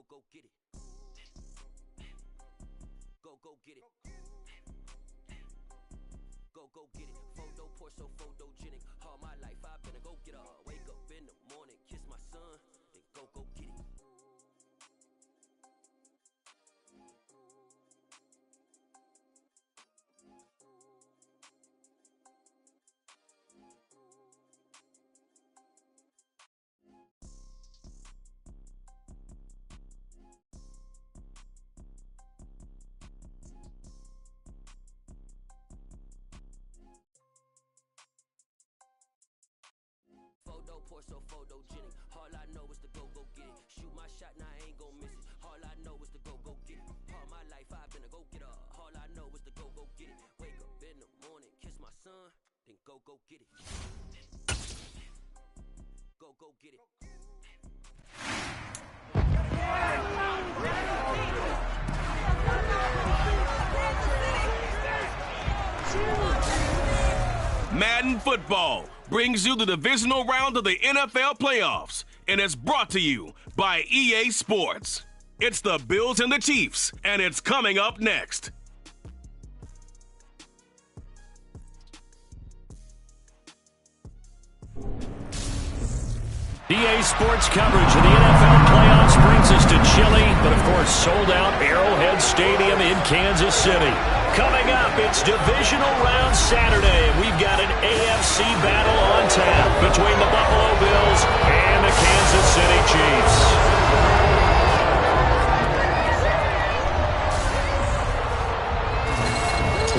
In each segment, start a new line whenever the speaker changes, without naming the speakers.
go get it. Go get it. Go get it. Photo poor, so photogenic. All my life I've been a go get up. Wake up in the morning, kiss my son, then go get it. Photo poor, so photogenic. All I know is to go get it. Shoot my shot, now I ain't gon' miss it. All I know is to go get it. All my life I've been a go get up. All I know is to go get it. Wake up in the morning, kiss my son, then go get it. Go get it.
Madden Football brings you the divisional round of the NFL playoffs, and it's brought to you by EA Sports. It's the Bills and the Chiefs, and it's coming up next.
EA Sports coverage of the NFL playoffs brings us to chilly, but of course sold out Arrowhead Stadium in Kansas City. Coming up, it's Divisional Round Saturday. We've got an AFC battle on tap between the Buffalo Bills and the Kansas City Chiefs.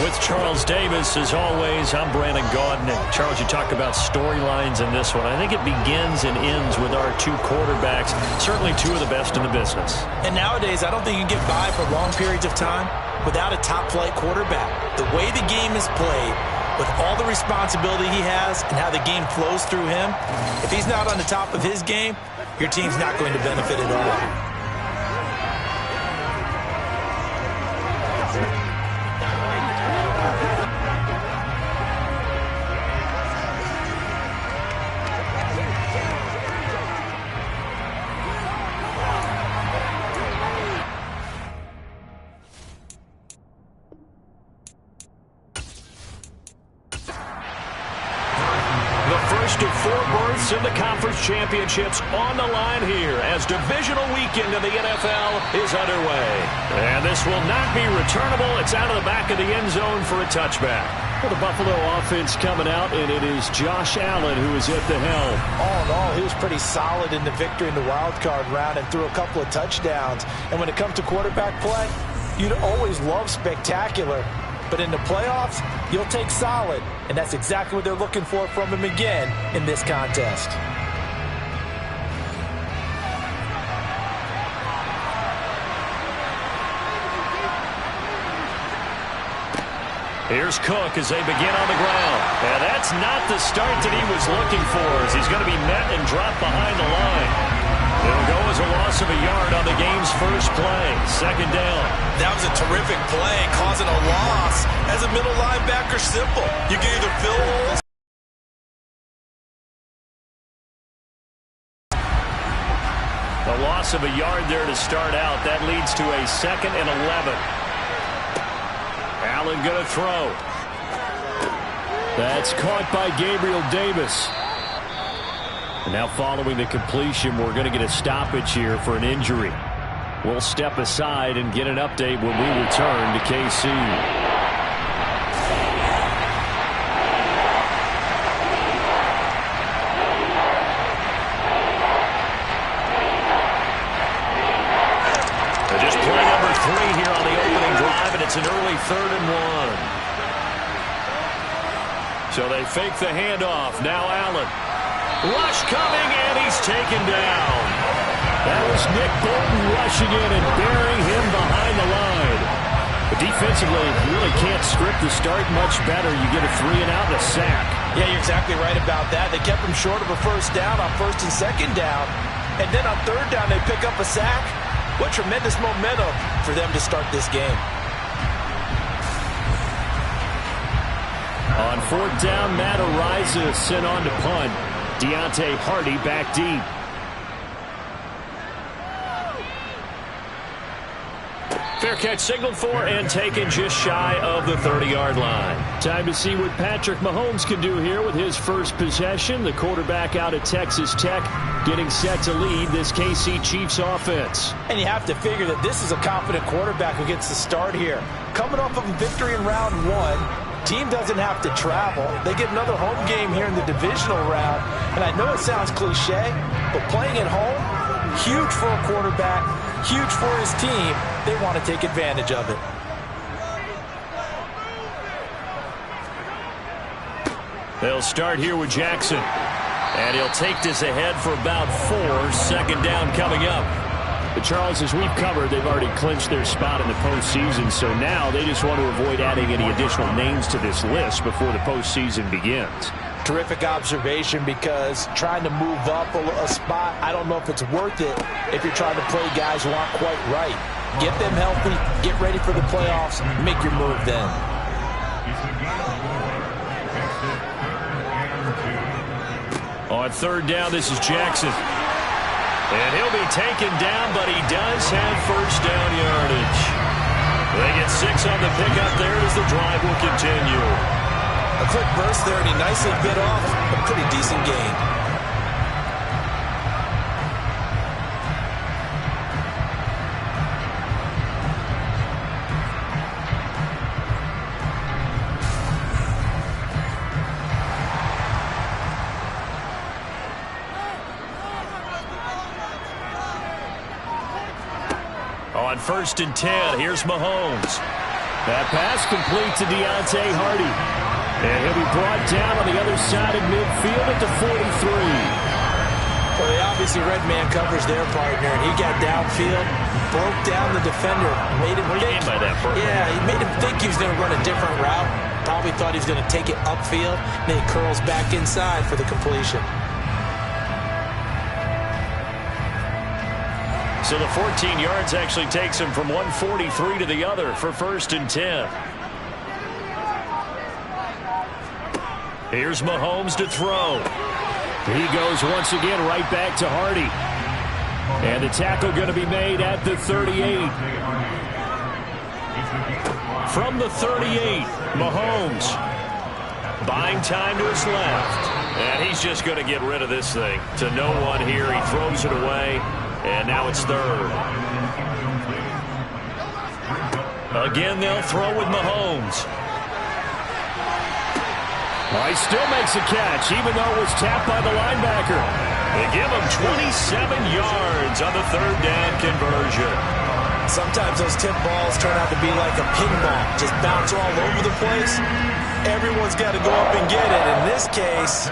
With Charles Davis, as always, I'm Brandon Gaudin. And Charles, you talk about storylines in this one. I think it begins and ends with our two quarterbacks, certainly two of the best in the business.
And nowadays, I don't think you can get by for long periods of time without a top-flight quarterback. The way the game is played, with all the responsibility he has and how the game flows through him, if he's not on the top of his game, your team's not going to benefit at all.
In the conference championships on the line here as divisional weekend of the NFL is underway. And this will not be returnable. It's out of the back of the end zone for a touchback. Well, the Buffalo offense coming out, and it is Josh Allen who is at the helm.
All in all, he was pretty solid in the victory in the wild card round and threw a couple of touchdowns. And when it comes to quarterback play, you'd always love spectacular. But in the playoffs, you'll take solid. And that's exactly what they're looking for from him again in this contest.
Here's Cook as they begin on the ground. And that's not the start that he was looking for, as he's going to be met and dropped behind the line. It'll go as a loss of a yard on the game's first play. Second down.
That was a terrific play, causing a loss. As a middle linebacker, simple. You can either fill holes.
A loss of a yard there to start out. That leads to a 2nd and 11. Allen going to throw. That's caught by Gabriel Davis. And now following the completion, we're going to get a stoppage here for an injury. We'll step aside and get an update when we return to KC. They're just play number 3 here on the opening drive, and it's an early 3rd and 1. So they fake the handoff. Now Allen. Rush coming, and he's taken down. That was Nick Bolton rushing in and burying him behind the line. But defensively, you really can't script the start much better. You get a 3 and out and a sack.
Yeah, you're exactly right about that. They kept him short of a first down on 1st and 2nd down. And then on 3rd down, they pick up a sack. What tremendous momentum for them to start this game.
On 4th down, Matt Araiza sent on to punt. Deontay Hardy back deep. Fair catch signaled for and taken just shy of the 30-yard line. Time to see what Patrick Mahomes can do here with his first possession. The quarterback out at Texas Tech getting set to lead this KC Chiefs offense.
And you have to figure that this is a confident quarterback who gets the start here. Coming off of a victory in round one, team doesn't have to travel. They get another home game here in the divisional round. And I know it sounds cliche, but playing at home, huge for a quarterback, huge for his team. They want to take advantage of it.
They'll start here with Jackson. And he'll take this ahead for about 4. Second down coming up. But Charles, as we've covered, they've already clinched their spot in the postseason. So now they just want to avoid adding any additional names to this list before the postseason begins.
Terrific observation, because trying to move up a spot, I don't know if it's worth it if you're trying to play guys who aren't quite right. Get them healthy, get ready for the playoffs, make your move then.
On third down, this is Jackson. And he'll be taken down, but he does have first down yardage. They get 6 on the pickup there as the drive will continue.
A quick burst there, and he nicely bit off a pretty decent gain.
On 1st and 10, here's Mahomes. That pass complete to Deontay Hardy. And he'll be brought down on the other side of midfield at the 43.
Well, they obviously read man coverage their partner, and he got downfield, broke down the defender, made him
think. What do you mean by that, Bert?
Yeah, he made him think he was going to run a different route. Probably thought he was going to take it upfield, and then he curls back inside for the completion.
So the 14 yards actually takes him from 143 to the other for 1st and 10. Here's Mahomes to throw. He goes once again right back to Hardy. And the tackle going to be made at the 38. From the 38, Mahomes buying time to his left. And he's just going to get rid of this thing. To no one here. He throws it away. And now it's 3rd. Again, they'll throw with Mahomes. He still makes a catch, even though it was tapped by the linebacker. They give him 27 yards on the 3rd down conversion.
Sometimes those tip balls turn out to be like a pinball, just bounce all over the place. Everyone's got to go up and get it. In this case,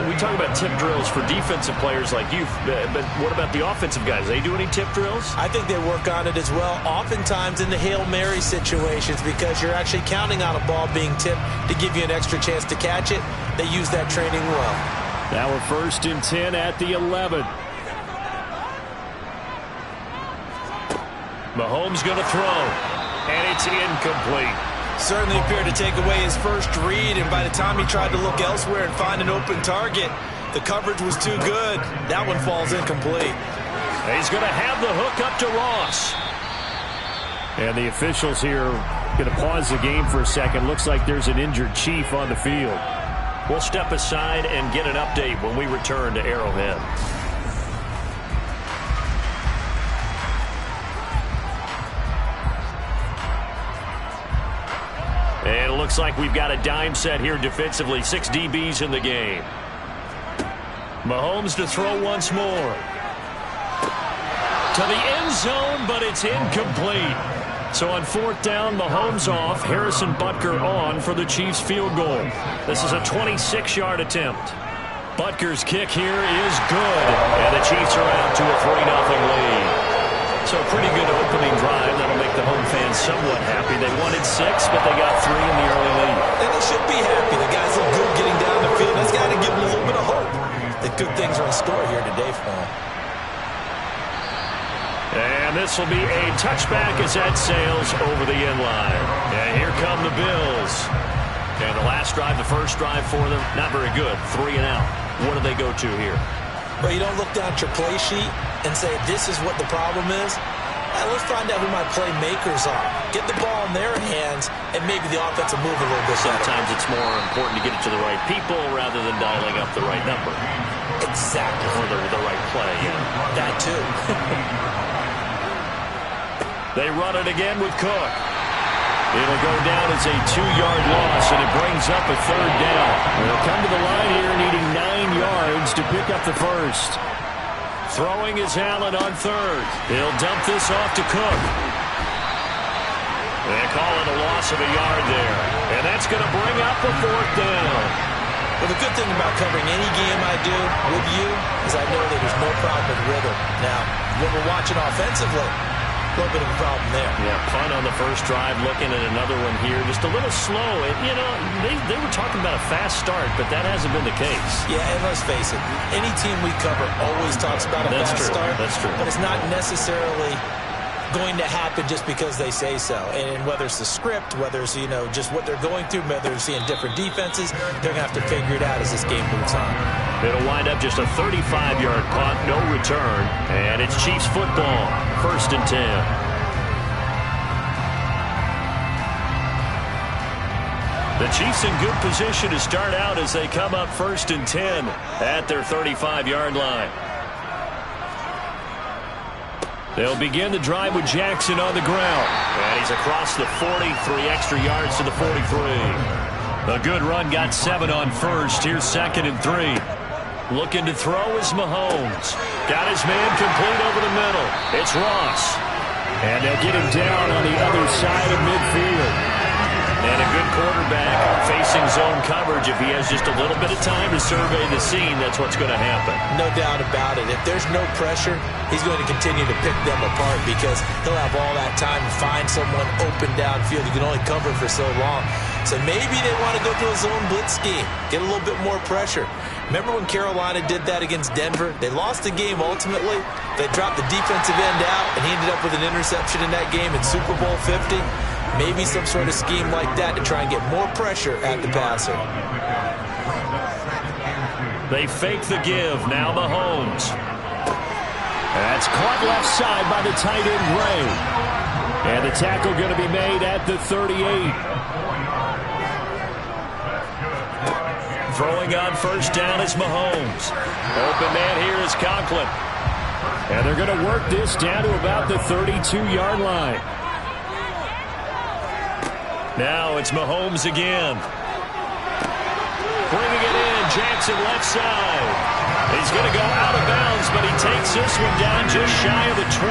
we talk about tip drills for defensive players like you, but what about the offensive guys? They do any tip drills?
I think they work on it as well, oftentimes in the Hail Mary situations, because you're actually counting on a ball being tipped to give you an extra chance to catch it. They use that training well.
Now we're 1st and 10 at the 11. Mahomes going to throw, and it's incomplete.
Certainly appeared to take away his first read, and by the time he tried to look elsewhere and find an open target, the coverage was too good. That one falls incomplete.
He's going to have the hook up to Ross. And the officials here are going to pause the game for a second. Looks like there's an injured Chief on the field. We'll step aside and get an update when we return to Arrowhead. And it looks like we've got a dime set here defensively. 6 DBs in the game. Mahomes to throw once more. To the end zone, but it's incomplete. So on 4th down, Mahomes off. Harrison Butker on for the Chiefs field goal. This is a 26-yard attempt. Butker's kick here is good. And the Chiefs are out to a 3-0 lead. So a pretty good opening drive. That'll make the home fans somewhat happy. They wanted 6, but they got 3 in the early lead.
And they should be happy. The guys look good getting down the field. That's got to give them a little bit of hope that good things are in store here today for them.
And this will be a touchback as that sails over the end line. And here come the Bills. And the last drive, the first drive for them, not very good. 3 and out. What do they go to here?
Well, you don't look down at your play sheet and say, this is what the problem is. let's find out who my playmakers are. Get the ball in their hands, and maybe the offense will move a little bit better.
Sometimes it's more important to get it to the right people rather than dialing up the right number.
Exactly.
Or the right play, yeah.
That too.
They run it again with Cook. It'll go down as a 2-yard loss, and it brings up a 3rd down. They'll come to the line here needing 9 yards to pick up the first. Throwing is Allen on 3rd. He'll dump this off to Cook. They call it a loss of a yard there. And that's going to bring up a 4th down.
Well, the good thing about covering any game I do with you is I know that there's no problem with rhythm. Now, when we're watching offensively, a little bit of a problem there.
Yeah, punt on the first drive, looking at another one here. Just a little slow. You know, they were talking about a fast start, but that hasn't been the case.
Yeah, and let's face it, any team we cover always talks about a fast start.
That's true.
But it's not necessarily going to happen just because they say so. And whether it's the script, whether it's, you know, just what they're going through, whether they're seeing different defenses, they're going to have to figure it out as this game moves on.
It'll wind up just a 35-yard punt, no return, and it's Chiefs football, 1st and 10. The Chiefs in good position to start out as they come up 1st and 10 at their 35-yard line. They'll begin the drive with Jackson on the ground. And he's across the 40, 3 extra yards to the 43. A good run, got 7 on 1st. Here's 2nd and 3. Looking to throw is Mahomes. Got his man complete over the middle. It's Ross. And they'll get him down on the other side of midfield. And a good quarterback facing zone coverage. If he has just a little bit of time to survey the scene, that's what's going to happen.
No doubt about it. If there's no pressure, he's going to continue to pick them apart because he'll have all that time to find someone open downfield. He can only cover for so long. So maybe they want to go to a zone blitz scheme, get a little bit more pressure. Remember when Carolina did that against Denver? They lost the game ultimately. They dropped the defensive end out, and he ended up with an interception in that game in Super Bowl 50. Maybe some sort of scheme like that to try and get more pressure at the passer.
They fake the give. Now Mahomes. That's caught left side by the tight end, Gray. And the tackle going to be made at the 38. Throwing on 1st down is Mahomes. Open man here is Conklin. And they're going to work this down to about the 32-yard line. Now it's Mahomes again. Bringing it in, Jackson left side. He's going to go out of bounds, but he takes this one down just shy of the 20.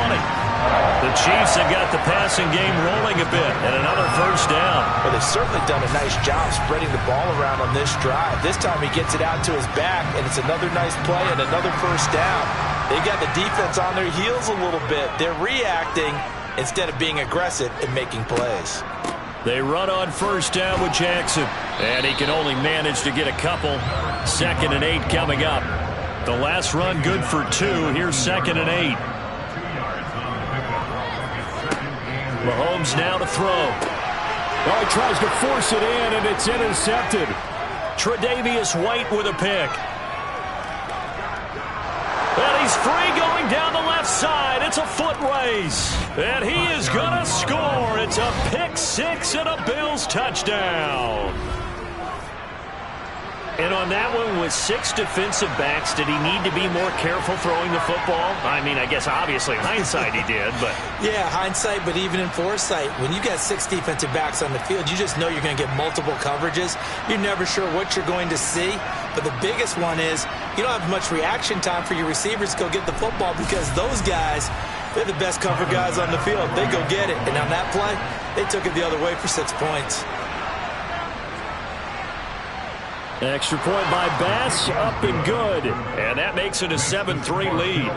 The Chiefs have got the passing game rolling a bit, and another 1st down.
Well, they've certainly done a nice job spreading the ball around on this drive. This time he gets it out to his back, and it's another nice play and another 1st down. They got the defense on their heels a little bit. They're reacting instead of being aggressive and making plays.
They run on 1st down with Jackson, and he can only manage to get a couple. 2nd and 8 coming up. The last run good for 2. Here's 2nd and 8. Mahomes now to throw.
Oh, he tries to force it in, and it's intercepted.
Tre'Davious White with a pick. And he's free going down the left side. It's a foot race. And he is going to score. It's a pick 6 and a Bills touchdown. And on that one, with 6 defensive backs, did he need to be more careful throwing the football? I mean, I guess obviously hindsight he did, but...
Yeah, hindsight, but even in foresight, when you got 6 defensive backs on the field, you just know you're going to get multiple coverages. You're never sure what you're going to see. But the biggest one is you don't have much reaction time for your receivers to go get the football because those guys, they're the best cover guys on the field. They go get it. And on that play, they took it the other way for 6 points.
Extra point by Bass, up and good. And that makes it a 7-3 lead.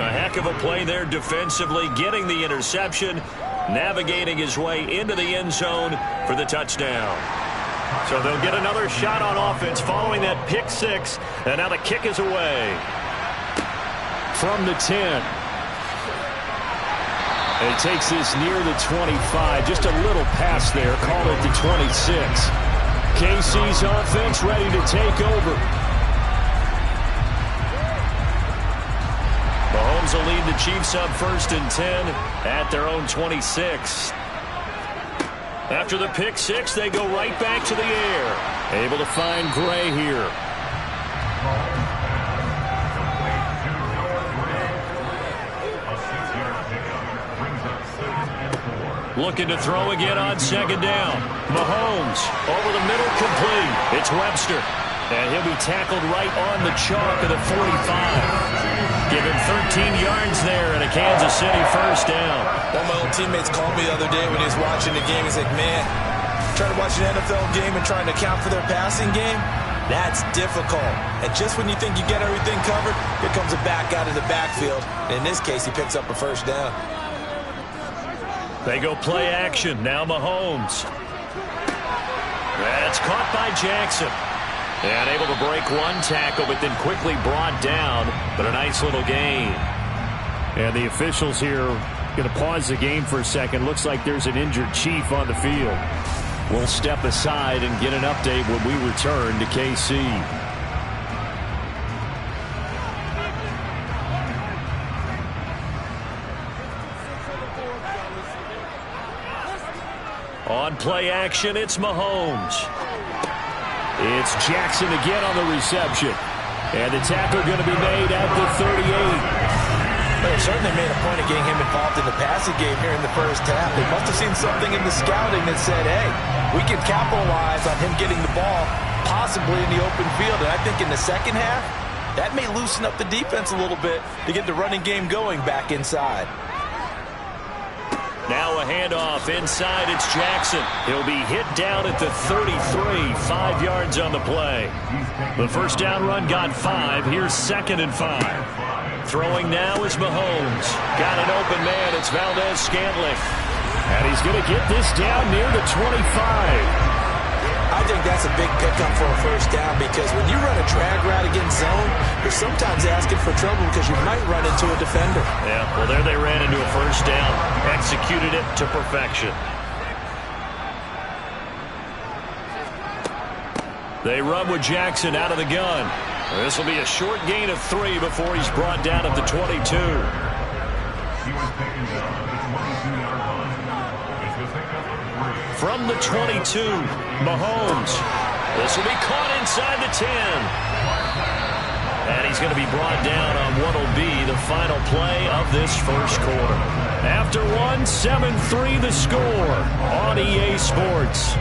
A heck of a play there defensively, getting the interception, navigating his way into the end zone for the touchdown. So they'll get another shot on offense following that pick 6, and now the kick is away.
From the 10. And it takes this near the 25. Just a little pass there. Call it the 26. KC's offense ready to take over.
Mahomes will lead the Chiefs up 1st and 10 at their own 26. After the pick six, they go right back to the air. Able to find Gray here. Looking to throw again on 2nd down. Mahomes over the middle, complete. It's Webster. And he'll be tackled right on the chalk of the 45. Given 13 yards there and a Kansas City 1st down.
One of my old teammates called me the other day when he was watching the game. He's like, man, trying to watch an NFL game and trying to account for their passing game, that's difficult. And just when you think you get everything covered, here comes a back out of the backfield. And in this case, he picks up a 1st down.
They go play action. Now Mahomes. That's caught by Jackson. And able to break one tackle, but then quickly brought down. But a nice little gain.
And the officials here going to pause the game for a second. Looks like there's an injured Chief on the field.
We'll step aside and get an update when we return to KC. On play action, it's Mahomes.
It's Jackson again on the reception. And the tackle going to be made at the 38.
They certainly made a point of getting him involved in the passing game here in the 1st half. They must have seen something in the scouting that said, hey, we can capitalize on him getting the ball possibly in the open field. And I think in the 2nd half, that may loosen up the defense a little bit to get the running game going back inside.
Now a handoff inside. It's Jackson. He'll be hit down at the 33. 5 yards on the play. The 1st down run got 5. Here's 2nd and 5. Throwing now is Mahomes. Got an open man. It's Valdez-Scantling.
And he's going to get this down near the 25.
I think that's a big pickup for a 1st down because when you run a drag route against zone, you're sometimes asking for trouble because you might run into a defender.
Yeah, well, there they ran into a 1st down. Executed it to perfection. They run with Jackson out of the gun. This will be a short gain of 3 before he's brought down at the 22.
He was taken down at the 22-yard line. It's the pickup of 3.
From the 22, Mahomes. This will be caught inside the 10. And he's going to be brought down on what will be the final play of this 1st quarter. After 1, 7-3 the score on EA Sports.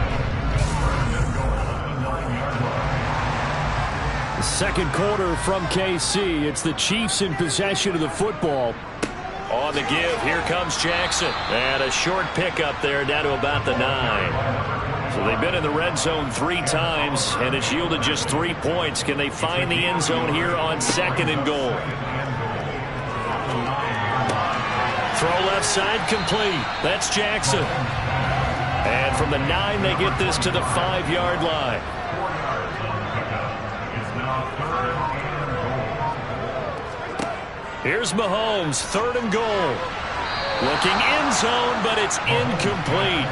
The 2nd quarter from KC. It's the Chiefs in possession of the football.
On the give, here comes Jackson. And a short pickup there down to about the 9. So they've been in the red zone 3 times, and it's yielded just 3 points. Can they find the end zone here on 2nd and goal? Throw left side complete. That's Jackson. And from the 9, they get this to the 5-yard line. Here's Mahomes, 3rd and goal. Looking end zone, but it's incomplete.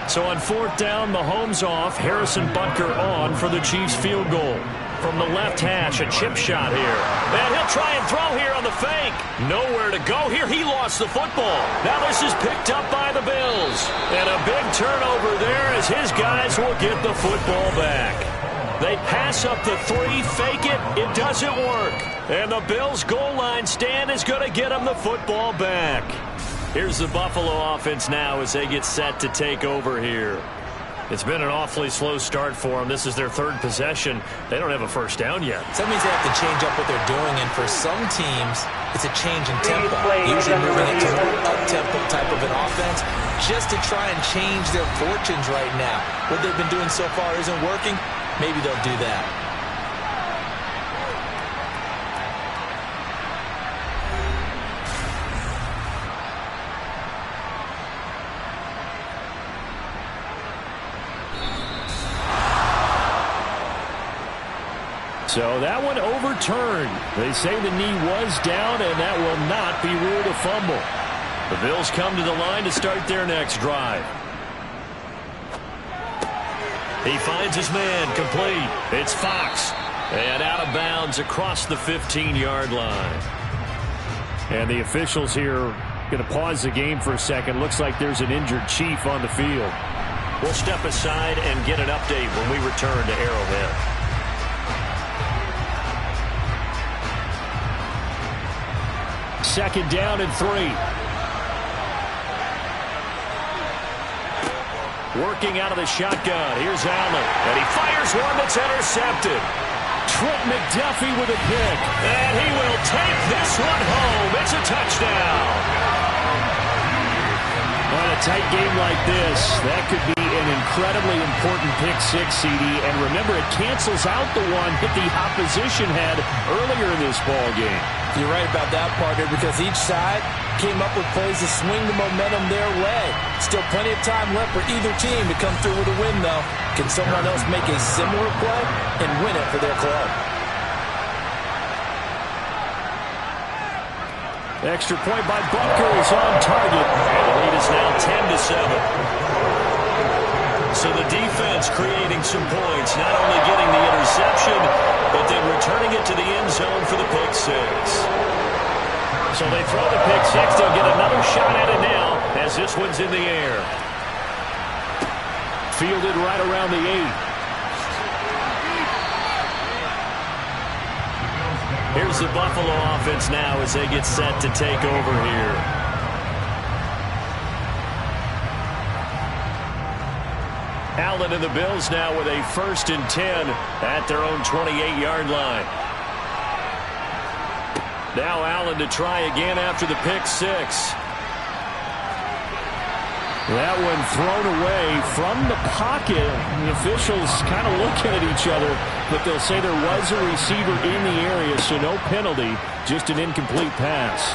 So on 4th down, Mahomes off, Harrison Butker on for the Chiefs field goal. From the left hash, a chip shot here. And he'll try and throw here on the fake. Nowhere to go here. He lost the football. Now this is picked up by the Bills. And a big turnover there as his guys will get the football back. They pass up the 3, fake it. It doesn't work. And the Bills' goal line stand is going to get them the football back. Here's the Buffalo offense now as they get set to take over here. It's been an awfully slow start for them. This is their 3rd possession. They don't have a 1st down yet.
So that means they have to change up what they're doing, and for some teams, it's a change in tempo. Usually moving it to a more up-tempo type of an offense just to try and change their fortunes right now. What they've been doing so far isn't working. Maybe they'll do that.
So that one overturned. They say the knee was down, and that will not be ruled a fumble.
The Bills come to the line to start their next drive. He finds his man, complete. It's Fox. And out of bounds across the 15-yard line. And the officials here going to pause the game for a second. Looks like there's an injured Chief on the field.
We'll step aside and get an update when we return to Arrowhead.
Second down and 3. Working out of the shotgun. Here's Allen. And he fires one that's intercepted. Trent McDuffie with a pick. And he will take this one home. It's a touchdown. On a tight game like this, that could be an incredibly important pick six, CD. And remember, it cancels out the one that the opposition had earlier in this ball game.
You're right about that, partner, because each side came up with plays to swing the momentum their way. Still plenty of time left for either team to come through with a win, though. Can someone else make a similar play and win it for their club?
Extra point by Butker is on target.
And the lead is now 10-7. So the defense creating some points, not only getting the interception, but then returning it to the end zone for the pick six.
So they throw the pick six. They'll get another shot at it now as this one's in the air. Fielded right around the 8.
Here's the Buffalo offense now as they get set to take over here.
Allen and the Bills now with a 1st and 10 at their own 28-yard line. Now Allen to try again after the pick six. That one thrown away from the pocket. The officials kind of looking at each other, but they'll say there was a receiver in the area, so no penalty, just an incomplete pass.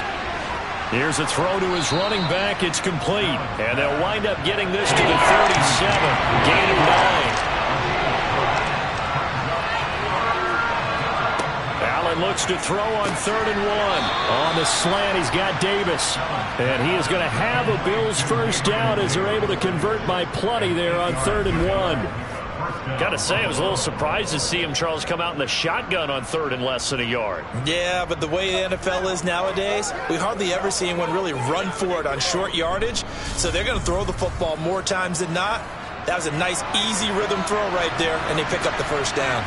Here's a throw to his running back. It's complete. And they'll wind up getting this to the 37. Gain of 9. Allen looks to throw on 3rd and 1. On the slant, he's got Davis. And he is going to have a Bills first down as they're able to convert by plenty there on 3rd and 1. Got to say, I was a little surprised to see him, Charles, come out in the shotgun on 3rd and less than a yard.
Yeah, but the way the NFL is nowadays, we hardly ever see anyone really run for it on short yardage. So they're going to throw the football more times than not. That was a nice, easy rhythm throw right there, and they pick up the first down.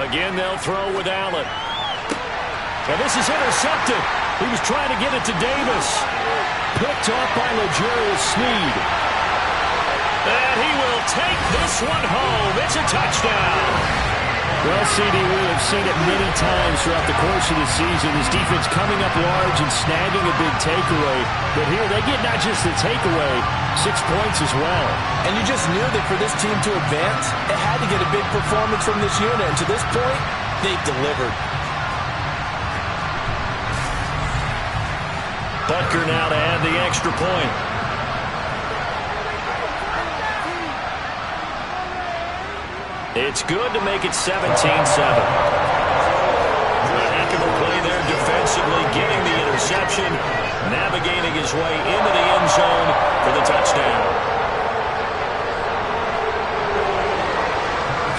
Again, they'll throw with Allen. And this is intercepted. He was trying to get it to Davis. Picked off by L'Jarius Sneed. And he will take this one home. It's a touchdown. Well, CD, we have seen it many times throughout the course of the season. This defense coming up large and snagging a big takeaway. But here they get not just the takeaway, 6 points as well.
And you just knew that for this team to advance, it had to get a big performance from this unit. And to this point, they've delivered.
Butker now to add the extra point. It's good to make it 17-7. A heck of a play there defensively, getting the interception, navigating his way into the end zone for the touchdown.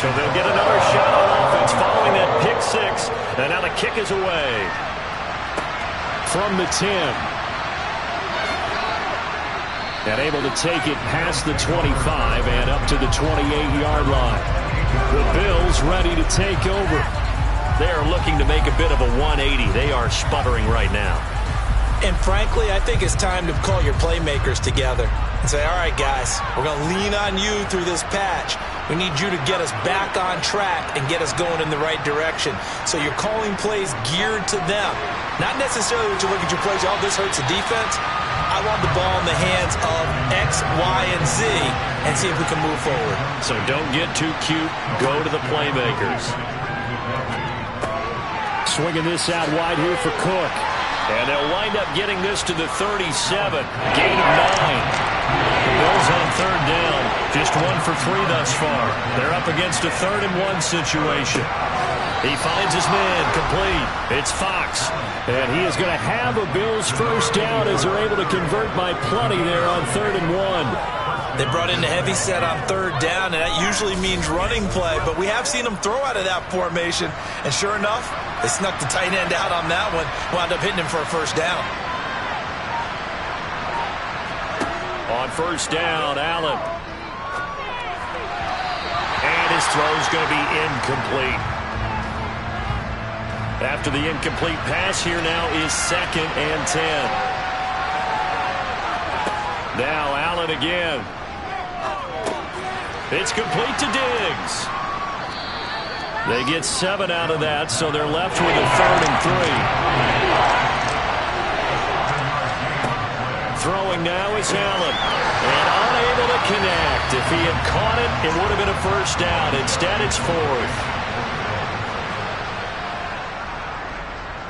So they'll get another shot on offense following that pick six, and now the kick is away.
From the 10. And able to take it past the 25 and up to the 28-yard line. The Bills ready to take over.
They are looking to make a bit of a 180. They are sputtering right now.
And frankly, I think it's time to call your playmakers together and say, all right, guys, we're going to lean on you through this patch. We need you to get us back on track and get us going in the right direction. So you're calling plays geared to them. Not necessarily that you look at your plays, oh, this hurts the defense. I want the ball in the hands of X, Y, and Z and see if we can move forward.
So don't get too cute. Go to the playmakers.
Swinging this out wide here for Cook.
And they'll wind up getting this to the 37. Gain of 9. The Bills on 3rd down. Just 1 for 3 thus far. They're up against a 3rd and 1 situation. He finds his man, complete. It's Fox.
And he is going to have a Bills first down as they're able to convert by plenty there on 3rd and 1.
They brought in the heavy set on third down, and that usually means running play, but we have seen them throw out of that formation, and sure enough, they snuck the tight end out on that one, wound up hitting him for a first down.
On first down, Allen. And his throw's going to be incomplete. After the incomplete pass, here now is 2nd and 10. Now Allen again. It's complete to Diggs. They get 7 out of that, so they're left with a 3rd and 3. Throwing now is Allen. And unable to connect. If he had caught it, it would have been a first down. Instead, it's 4th.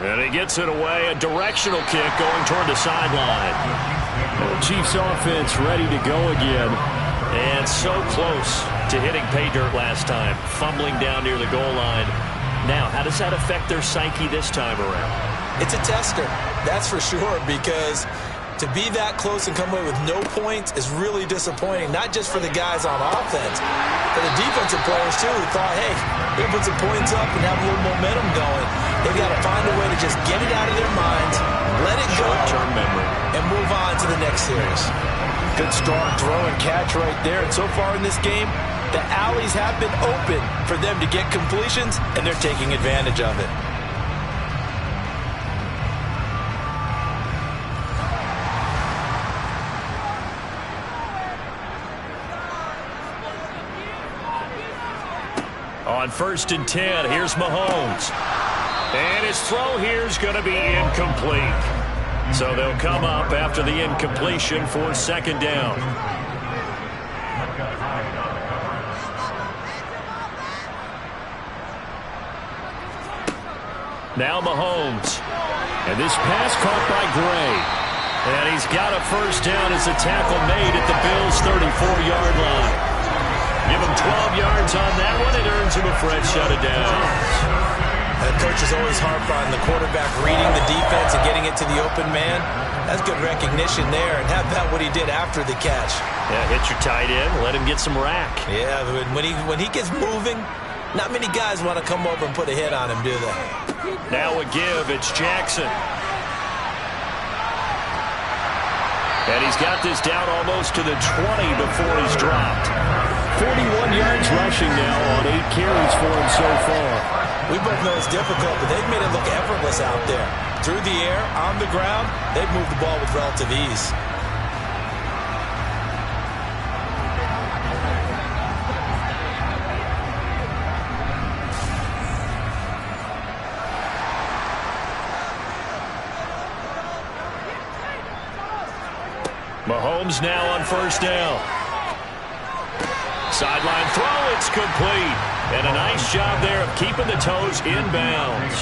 And he gets it away. A directional kick going toward the sideline. The Chiefs offense ready to go again. And so close to hitting pay dirt last time. Fumbling down near the goal line. Now, how does that affect their psyche this time around?
It's a tester, that's for sure, because to be that close and come away with no points is really disappointing, not just for the guys on offense, but the defensive players, too, who thought, hey, they'll put some points up and have a little momentum going. They've got to find a way to just get it out of their minds, let it go,
short-term memory,
and move on to the next series. Good, strong throw and catch right there. And so far in this game, the alleys have been open for them to get completions, and they're taking advantage of it.
On 1st and 10, here's Mahomes. And his throw here is going to be incomplete. So they'll come up after the incompletion for 2nd down. Now Mahomes. And this pass caught by Gray. And he's got a first down as a tackle made at the Bills' 34-yard line. Give him 12 yards on that one. It earns him a fresh set of downs.
That coach is always harp on the quarterback reading the defense and getting it to the open man. That's good recognition there. And how about what he did after the catch?
Yeah, hit your tight end. Let him get some rack.
Yeah, when he gets moving, not many guys want to come over and put a hit on him, do they?
Now a give. It's Jackson. And he's got this down almost to the 20 before he's dropped. 41 yards rushing now on 8 carries for him so far.
We both know it's difficult, but they've made it look effortless out there. Through the air, on the ground, they've moved the ball with relative ease.
Mahomes now on first down. Sideline throw, it's complete. And a nice job there of keeping the toes in bounds.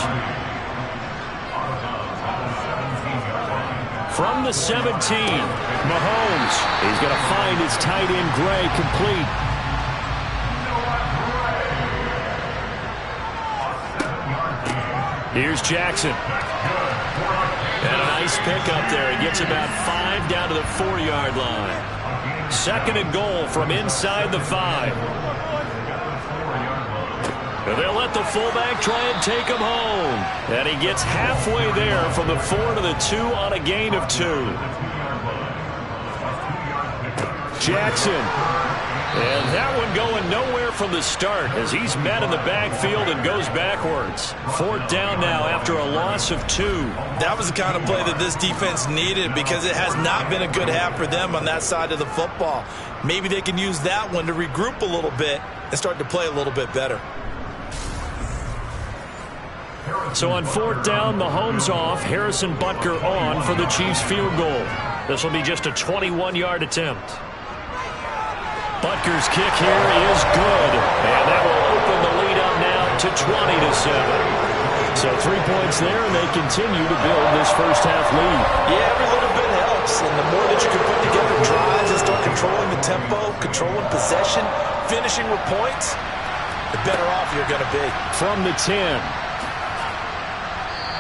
From the 17, Mahomes. He's going to find his tight end, Gray, complete. Here's Jackson. And a nice pickup there. He gets about 5 down to the 4-yard line. 2nd and goal from inside the 5. And they'll let the fullback try and take him home. And he gets halfway there from the 4 to the 2 on a gain of 2. Jackson. And that one going nowhere from the start as he's met in the backfield and goes backwards. 4th down now after a loss of 2.
That was the kind of play that this defense needed because it has not been a good half for them on that side of the football. Maybe they can use that one to regroup a little bit and start to play a little bit better.
So on 4th down, Mahomes off, Harrison Butker on for the Chiefs field goal. This will be just a 21-yard attempt. Butker's kick here is good, and that will open the lead up now to 20-7. So 3 points there, and they continue to build this first half lead.
Yeah, every little bit helps, and the more that you can put together drives and start controlling the tempo, controlling possession, finishing with points, the better off you're going to be.
From the 10.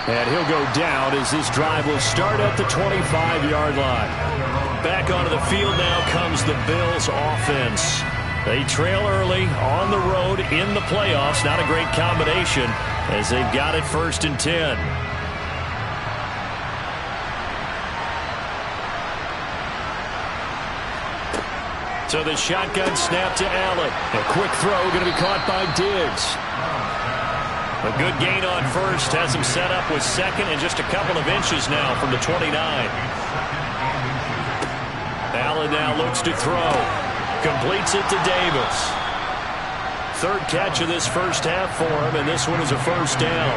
And he'll go down as this drive will start at the 25-yard line. Back onto the field now comes the Bills offense. They trail early on the road in the playoffs. Not a great combination as they've got it 1st and 10. So the shotgun snap to Allen. A quick throw going to be caught by Diggs. A good gain on first has him set up with second and just a couple of inches now from the 29. Allen now looks to throw. Completes it to Davis. 3rd catch of this first half for him, and this one is a first down.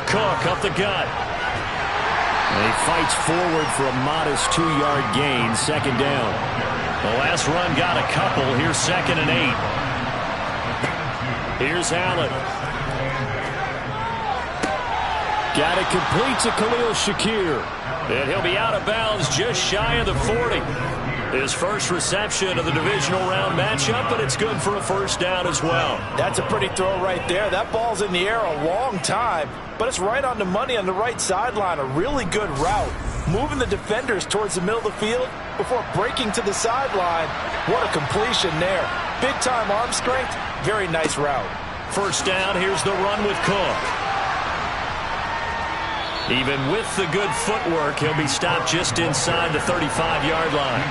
Cook up the gut. And he fights forward for a modest 2-yard gain, 2nd down. The last run got a couple. Here's 2nd and 8. Here's Allen. Got it complete to Khalil Shakir. And he'll be out of bounds just shy of the 40. His first reception of the divisional round matchup, but it's good for a first down as well.
That's a pretty throw right there. That ball's in the air a long time, but it's right on the money on the right sideline. A really good route. Moving the defenders towards the middle of the field before breaking to the sideline. What a completion there. Big-time arm strength. Very nice route.
First down, here's the run with Cook. Even with the good footwork, he'll be stopped just inside the 35-yard line.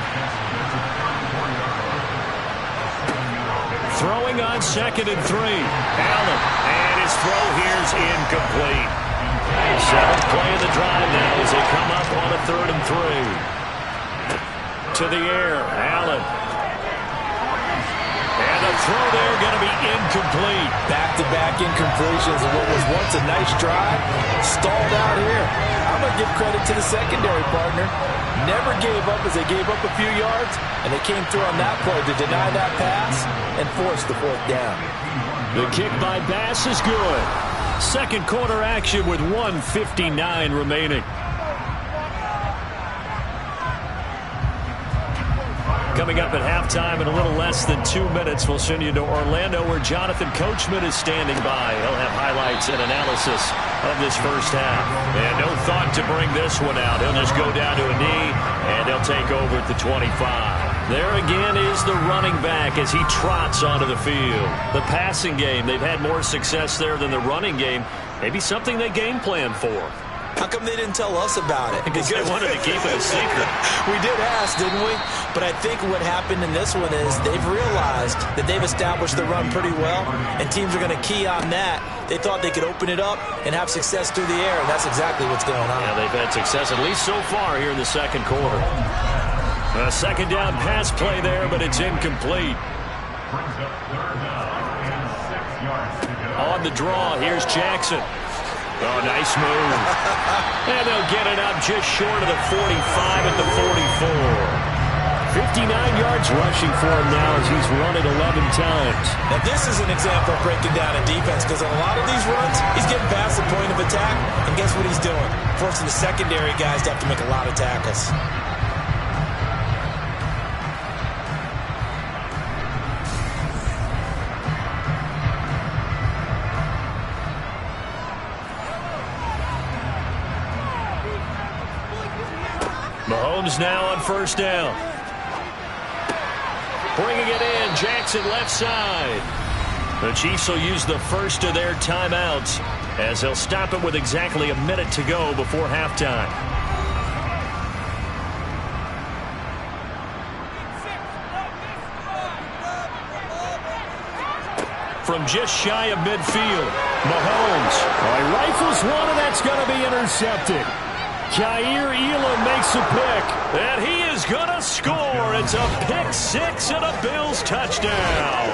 Throwing on 2nd and 3. Allen, and his throw here's incomplete. 7th play of the drive now as they come up on a 3rd and 3. To the air, Allen. And the throw there going to be incomplete.
Back-to-back incompletions of what was once a nice drive. Stalled out here. I'm going to give credit to the secondary partner. Never gave up as they gave up a few yards, and they came through on that play to deny that pass and force the 4th down.
The kick by Bass is good. 2nd quarter action with 1:59 remaining. Coming up at halftime in a little less than 2 minutes, we'll send you to Orlando where Jonathan Coachman is standing by. He'll have highlights and analysis of this first half. And no thought to bring this one out. He'll just go down to a knee, and he'll take over at the 25. There again is the running back as he trots onto the field. The passing game, they've had more success there than the running game. Maybe something they game plan for.
How come they didn't tell us about it?
Because they wanted to keep it a secret.
We did ask, didn't we? But I think what happened in this one is they've realized that they've established the run pretty well, and teams are going to key on that. They thought they could open it up and have success through the air, and that's exactly what's going on.
Yeah, they've had success, at least so far, here in the 2nd quarter. A 2nd down pass play there, but it's incomplete. On the draw, here's Jackson. Oh, nice move. And they'll get it up just short of the 45 at the 44. 59 yards rushing for him now as he's run it 11 times.
Now, this is an example of breaking down in defense because on a lot of these runs, he's getting past the point of attack, and guess what he's doing? Forcing the secondary guys to have to make a lot of tackles.
Mahomes now on first down. Bringing it in, Jackson left side. The Chiefs will use the first of their timeouts as they'll stop it with exactly a minute to go before halftime. From just shy of midfield, Mahomes rifles one, and that's going to be intercepted. Kaiir Elam makes a pick, and he is going to score. It's a pick 6 and a Bills touchdown.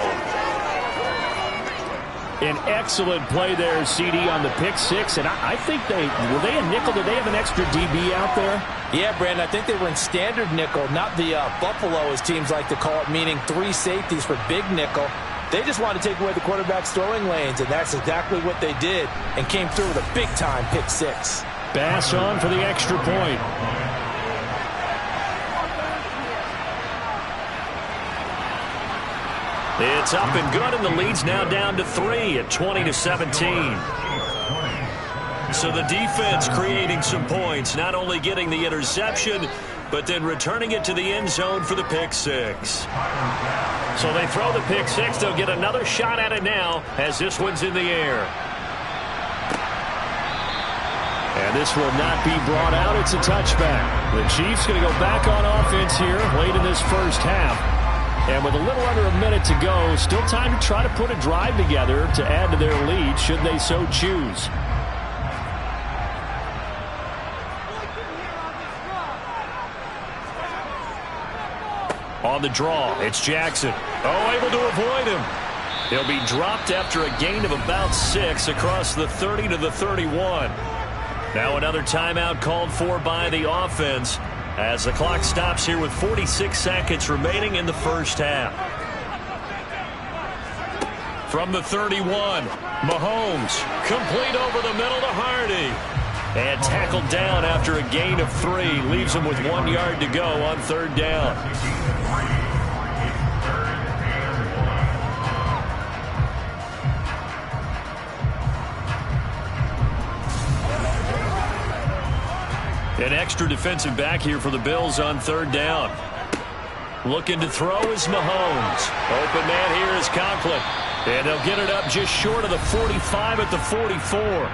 An excellent play there, CD, on the pick 6, and I think were they a nickel? Did they have an extra DB out there?
Yeah, Brandon, I think they were in standard nickel, not the Buffalo, as teams like to call it, meaning 3 safeties for big nickel. They just wanted to take away the quarterback's throwing lanes, and that's exactly what they did, and came through with a big-time pick 6.
Bass on for the extra point. It's up and good, and the lead's now down to 3 at 20-17. So the defense creating some points, not only getting the interception, but then returning it to the end zone for the pick six. So they throw the pick six. They'll get another shot at it now as this one's in the air. And this will not be brought out. It's a touchback. The Chiefs going to go back on offense here late in this first half. And with a little under a minute to go, still time to try to put a drive together to add to their lead should they so choose. On the draw, it's Jackson. Oh, able to avoid him. He'll be dropped after a gain of about 6 across the 30 to the 31. Now another timeout called for by the offense as the clock stops here with 46 seconds remaining in the first half. From the 31, Mahomes, complete over the middle to Hardy. And tackled down after a gain of 3. Leaves him with 1 yard to go on third down. An extra defensive back here for the Bills on third down. Looking to throw is Mahomes. Open man here is Conklin. And they'll get it up just short of the 45 at the 44.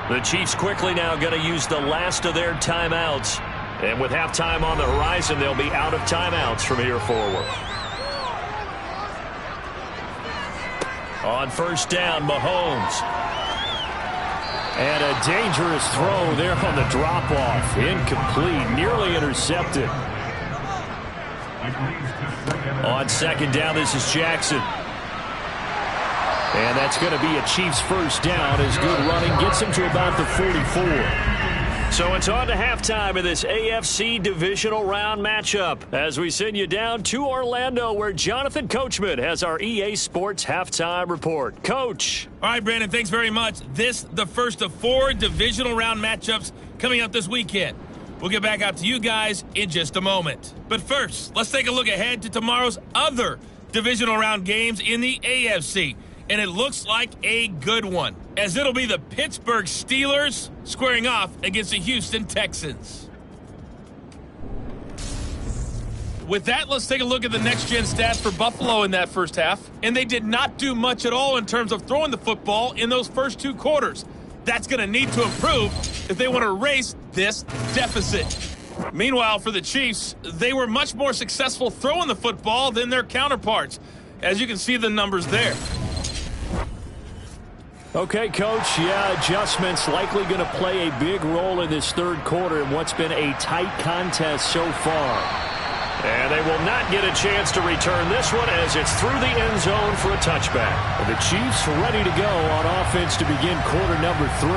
The Chiefs quickly now going to use the last of their timeouts. And with halftime on the horizon, they'll be out of timeouts from here forward. On first down, Mahomes. And a dangerous throw there on the drop-off. Incomplete, nearly intercepted. On second down, this is Jackson. And that's going to be a Chiefs first down as good running gets him to about the 44. So it's on to halftime of this AFC Divisional Round matchup as we send you down to Orlando where Jonathan Coachman has our EA Sports Halftime Report. Coach.
All right, Brandon, thanks very much. This, the first of 4 Divisional Round matchups coming up this weekend. We'll get back out to you guys in just a moment. But first, let's take a look ahead to tomorrow's other Divisional Round games in the AFC. And it looks like a good one, as it'll be the Pittsburgh Steelers squaring off against the Houston Texans. With that, let's take a look at the next-gen stats for Buffalo in that first half. And they did not do much at all in terms of throwing the football in those first 2 quarters. That's going to need to improve if they want to erase this deficit. Meanwhile, for the Chiefs, they were much more successful throwing the football than their counterparts, as you can see the numbers there.
Okay, Coach, adjustments likely going to play a big role in this third quarter in what's been a tight contest so far. And they will not get a chance to return this one as it's through the end zone for a touchback. The Chiefs ready to go on offense to begin quarter number 3.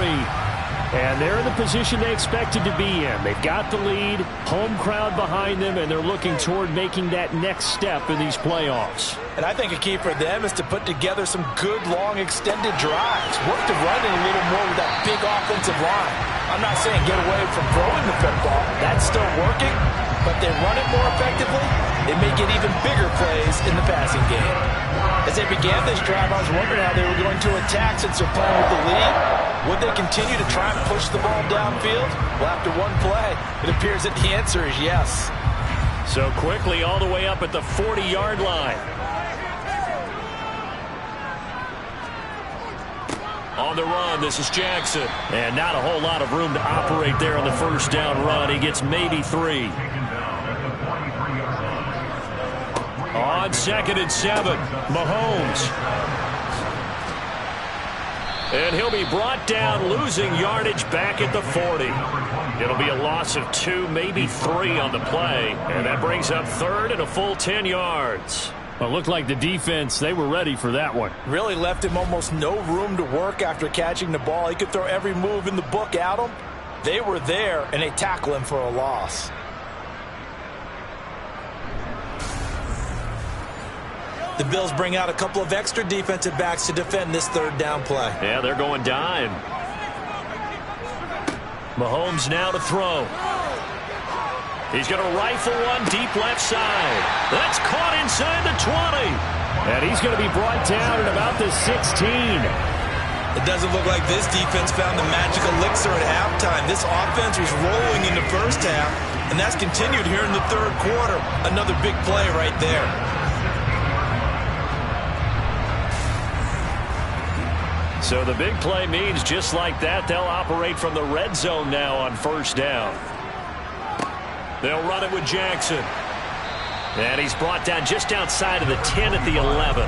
And they're in the position they expected to be in. They've got the lead, home crowd behind them, and they're looking toward making that next step in these playoffs.
And I think a key for them is to put together some good, long, extended drives. Work the running a little more with that big offensive line. I'm not saying get away from throwing the football. That's still working, but they run it more effectively. They may get even bigger plays in the passing game. As they began this drive, I was wondering how they were going to attack since they're playing with the lead. Would they continue to try and push the ball downfield? Well, after one play, it appears that the answer is yes.
So quickly all the way up at the 40-yard line. On the run, this is Jackson. And not a whole lot of room to operate there on the first down run. He gets maybe 3. On 2nd and 7, Mahomes. And he'll be brought down, losing yardage back at the 40. It'll be a loss of 2, maybe 3 on the play. And that brings up 3rd and a full 10 yards.
Well, it looked like the defense, they were ready for that one.
Really left him almost no room to work after catching the ball. He could throw every move in the book at him. They were there, and they tackle him for a loss. The Bills bring out a couple of extra defensive backs to defend this third down play.
Yeah, they're going dime. Mahomes now to throw. He's going to rifle one deep left side. That's caught inside the 20. And he's going to be brought down at about the 16.
It doesn't look like this defense found the magic elixir at halftime. This offense was rolling in the first half, and that's continued here in the third quarter. Another big play right there.
So the big play means just like that, they'll operate from the red zone now on first down. They'll run it with Jackson. And he's brought down just outside of the 10 at the 11.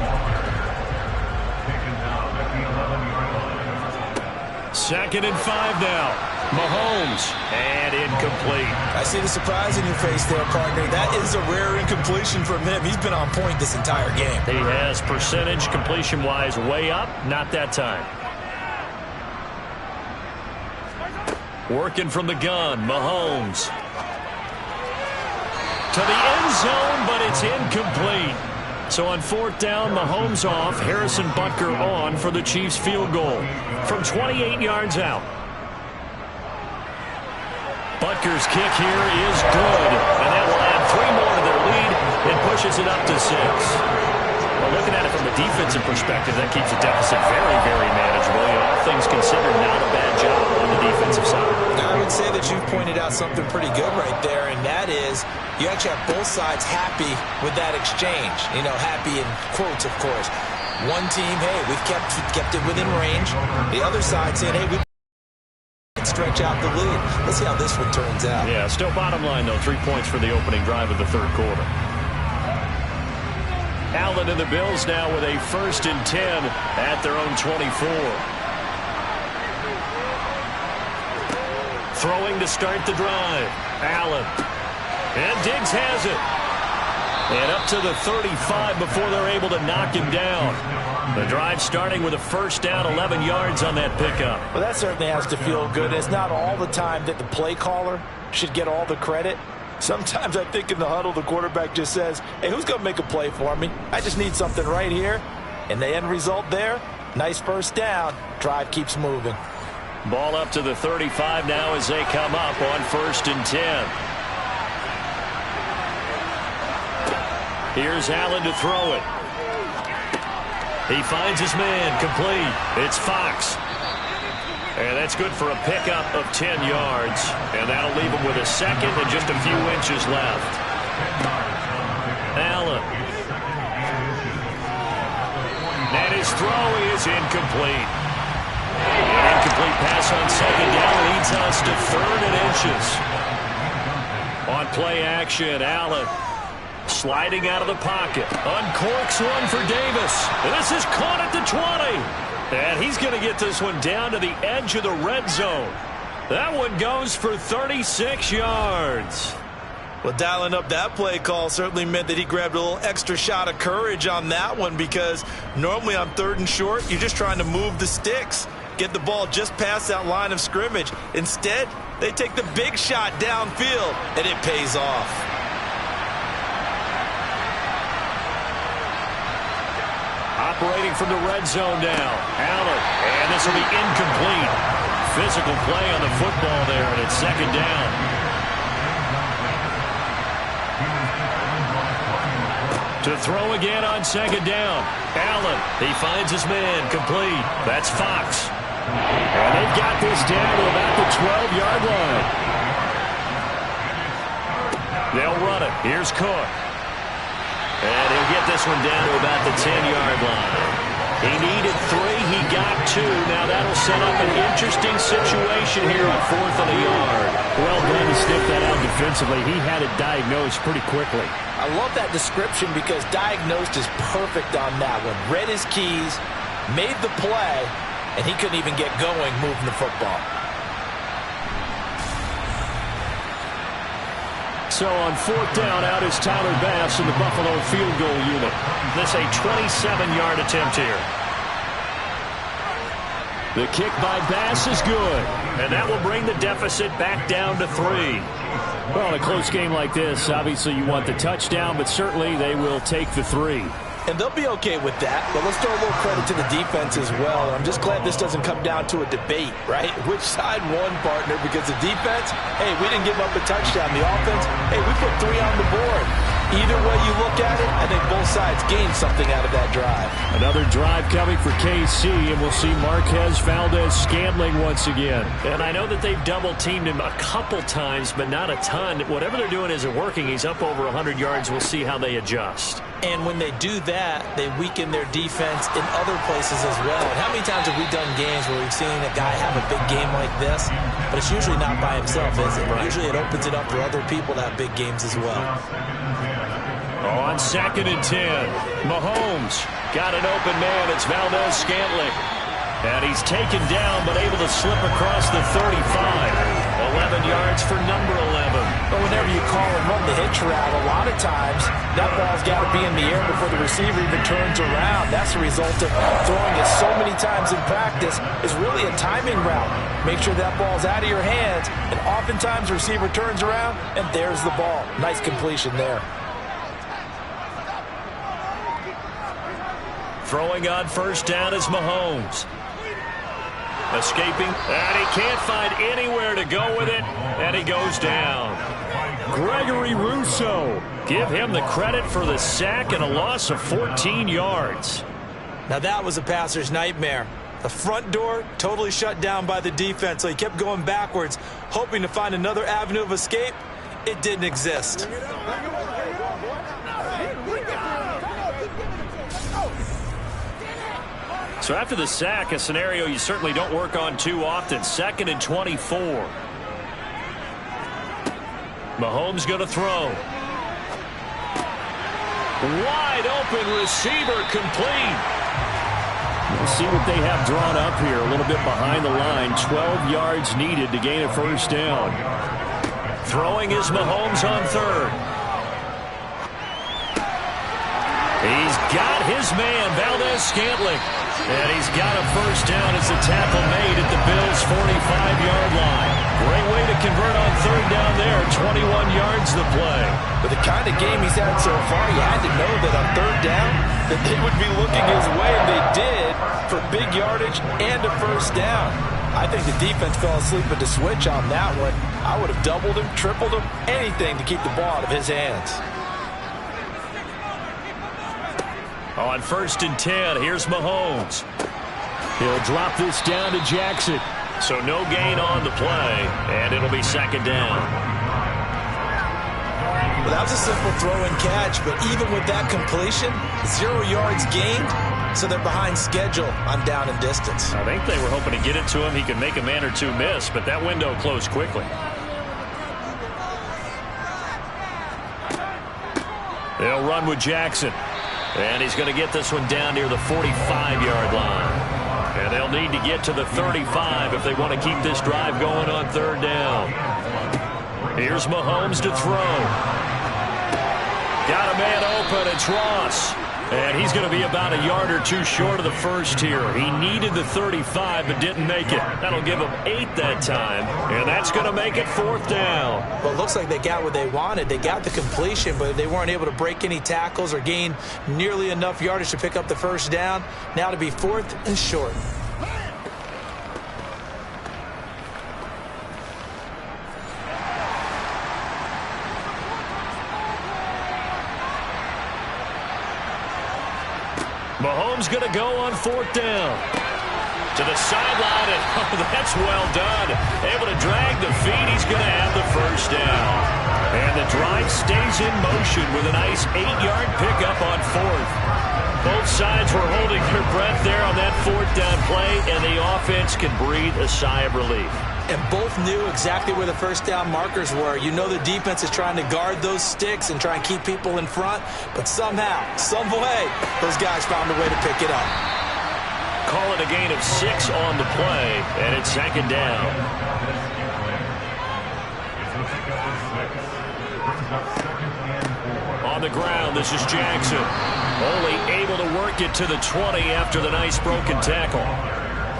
Second and 5 now. Mahomes, and incomplete.
I see the surprise in your face there, partner. That is a rare incompletion from him. He's been on point this entire game.
He has percentage completion-wise way up. Not that time. Working from the gun, Mahomes. To the end zone, but it's incomplete. So on fourth down, Mahomes off, Harrison Butker on for the Chiefs field goal from 28 yards out. Butker's kick here is good, and that will add 3 more to their lead and pushes it up to 6. Well, looking at it from a defensive perspective, that keeps the deficit very, very manageable. All things considered, not a bad job on the defensive side.
I would say that you've pointed out something pretty good right there, and that is you actually have both sides happy with that exchange. You know, happy in quotes, of course. One team, hey, we've kept it within range. The other side saying, hey, we stretch out the lead. Let's see how this one turns out.
Yeah, still bottom line, though. 3 points for the opening drive of the third quarter. Allen and the Bills now with a 1st and 10 at their own 24. Throwing to start the drive. Allen. And Diggs has it. And up to the 35 before they're able to knock him down. The drive starting with a first down, 11 yards on that pickup.
Well, that certainly has to feel good. It's not all the time that the play caller should get all the credit. Sometimes I think in the huddle, the quarterback just says, hey, who's going to make a play for me? I just need something right here. And the end result there, nice first down. Drive keeps moving.
Ball up to the 35 now as they come up on 1st and 10. Here's Allen to throw it. He finds his man, complete. It's Fox. And that's good for a pickup of 10 yards. And that'll leave him with a second and just a few inches left. Allen. And his throw is incomplete. An incomplete pass on second down leads us to 3rd and inches. On play action, Allen sliding out of the pocket. Uncorks one for Davis. And this is caught at the 20. And he's going to get this one down to the edge of the red zone. That one goes for 36 yards.
Well, dialing up that play call certainly meant that he grabbed a little extra shot of courage on that one, because normally on 3rd and short, you're just trying to move the sticks, get the ball just past that line of scrimmage. Instead, they take the big shot downfield, and it pays off.
Operating from the red zone now. Allen. And this will be incomplete. Physical play on the football there, and it's 2nd down. To throw again on 2nd down. Allen. He finds his man. Complete. That's Fox. And they've got this down to about the 12-yard line. They'll run it. Here's Cook. And he'll get this one down to about the 10-yard line. He needed 3. He got 2. Now that'll set up an interesting situation here on 4th and a yard.
Well done to sniff that out defensively. He had it diagnosed pretty quickly.
I love that description, because diagnosed is perfect on that one. Read his keys, made the play, and he couldn't even get going moving the football.
So on 4th down, out is Tyler Bass in the Buffalo field goal unit.
This a 27-yard attempt here.
The kick by Bass is good.
And that will bring the deficit back down to 3.
Well, in a close game like this, obviously you want the touchdown, but certainly they will take the 3.
And they'll be okay with that, but let's throw a little credit to the defense as well. I'm just glad this doesn't come down to a debate, right? Which side won, partner? Because the defense, hey, we didn't give up a touchdown. The offense, hey, we put 3 on the board. Either way you look at it, I think both sides gained something out of that drive.
Another drive coming for KC, and we'll see Marquez Valdez-Scantling once again.
And I know that they've double-teamed him a couple times, but not a ton. Whatever they're doing isn't working. He's up over 100 yards. We'll see how they adjust.
And when they do that, they weaken their defense in other places as well. And how many times have we done games where we've seen a guy have a big game like this, but it's usually not by himself, is it? Right. Usually it opens it up for other people to have big games as well.
On 2nd and 10, Mahomes got an open man. It's Valdez-Scantling. And he's taken down, but able to slip across the 35. 11 yards for number 11.
But whenever you call and run the hitch route, a lot of times that ball's got to be in the air before the receiver even turns around. That's the result of throwing it so many times in practice. Is really a timing route. Make sure that ball's out of your hands, and oftentimes the receiver turns around, and there's the ball. Nice completion there.
Throwing on 1st down is Mahomes. Escaping, and he can't find anywhere to go with it, and he goes down. Gregory Rousseau. Give him the credit for the sack and a loss of 14 yards.
Now that was a passer's nightmare. The front door totally shut down by the defense, so he kept going backwards, hoping to find another avenue of escape. It didn't exist.
So after the sack, a scenario you certainly don't work on too often. 2nd and 24. Mahomes going to throw. Wide open receiver, complete. We'll see what they have drawn up here. A little bit behind the line. 12 yards needed to gain a 1st down. Throwing is Mahomes on 3rd. He's got his man, Valdez-Scantling. And he's got a 1st down as the tackle made at the Bills' 45-yard line. Great way to convert on 3rd down there. 21 yards the play.
With the kind of game he's had so far, you had to know that on 3rd down that they would be looking his way, and they did, for big yardage and a 1st down. I think the defense fell asleep at the switch on that one. I would have doubled him, tripled him, anything to keep the ball out of his hands.
On 1st and 10, here's Mahomes. He'll drop this down to Jackson. So no gain on the play, and it'll be 2nd down.
Well, that was a simple throw and catch, but even with that completion, 0 yards gained, so they're behind schedule on down and distance.
I think they were hoping to get it to him. He could make a man or two miss, but that window closed quickly. They'll run with Jackson. And he's going to get this one down near the 45-yard line. And they'll need to get to the 35 if they want to keep this drive going on 3rd down. Here's Mahomes to throw. Got a man open. It's Ross. And he's going to be about a yard or two short of the 1st here. He needed the 35 but didn't make it. That'll give him 8 that time. And that's going to make it 4th down.
Well, it looks like they got what they wanted. They got the completion, but they weren't able to break any tackles or gain nearly enough yardage to pick up the 1st down. Now to be 4th and short.
Mahomes going to go on 4th down. To the sideline, and that's well done. Able to drag the feet. He's going to have the 1st down. And the drive stays in motion with a nice 8-yard pickup on 4th. Both sides were holding their breath there on that 4th down play, and the offense can breathe a sigh of relief.
And both knew exactly where the 1st down markers were. You know the defense is trying to guard those sticks and try and keep people in front, but somehow, some way, those guys found a way to pick it up.
Call it a gain of 6 on the play, and it's 2nd down. On the ground, this is Jackson. Only able to work it to the 20 after the nice broken tackle.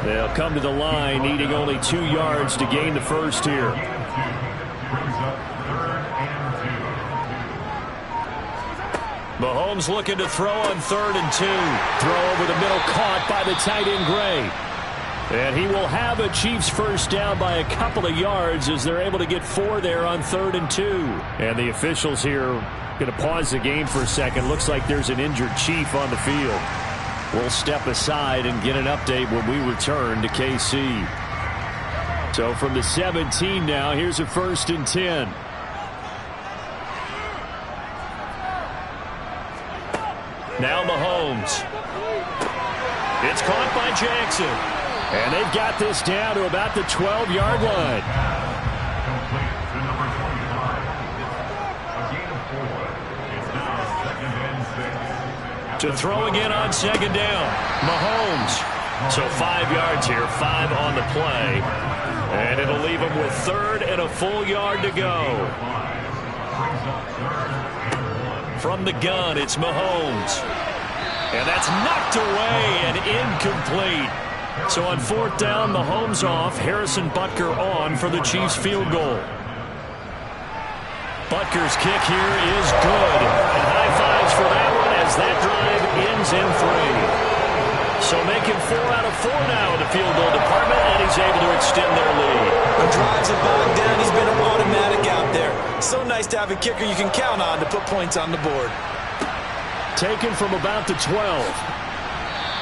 They'll come to the line, needing only 2 yards to gain the 1st here. Mahomes looking to throw on 3rd and 2. Throw over the middle, caught by the tight end Gray. And he will have a Chiefs first down by a couple of yards as they're able to get 4 there on 3rd and 2. And the officials here going to pause the game for a second. Looks like there's an injured Chief on the field. We'll step aside and get an update when we return to KC. So from the 17 now, here's a 1st and 10. Now Mahomes. It's caught by Jackson. And they've got this down to about the 12-yard line.
Complete to number 25. A gain of 4. It's now 2nd and 6.
To throw again on 2nd down. Mahomes. So 5 yards here, 5 on the play. And it'll leave him with 3rd and a full yard to go. From the gun, it's Mahomes. And that's knocked away and incomplete. So on 4th down, Mahomes off. Harrison Butker on for the Chiefs field goal. Butker's kick here is good. And high fives for that one as that drive ends in 3. So making 4 out of 4 now in the field goal department, and he's able to extend their lead.
When drives are bogged down, he's been an automatic out there. So nice to have a kicker you can count on to put points on the board.
Taken from about the 12.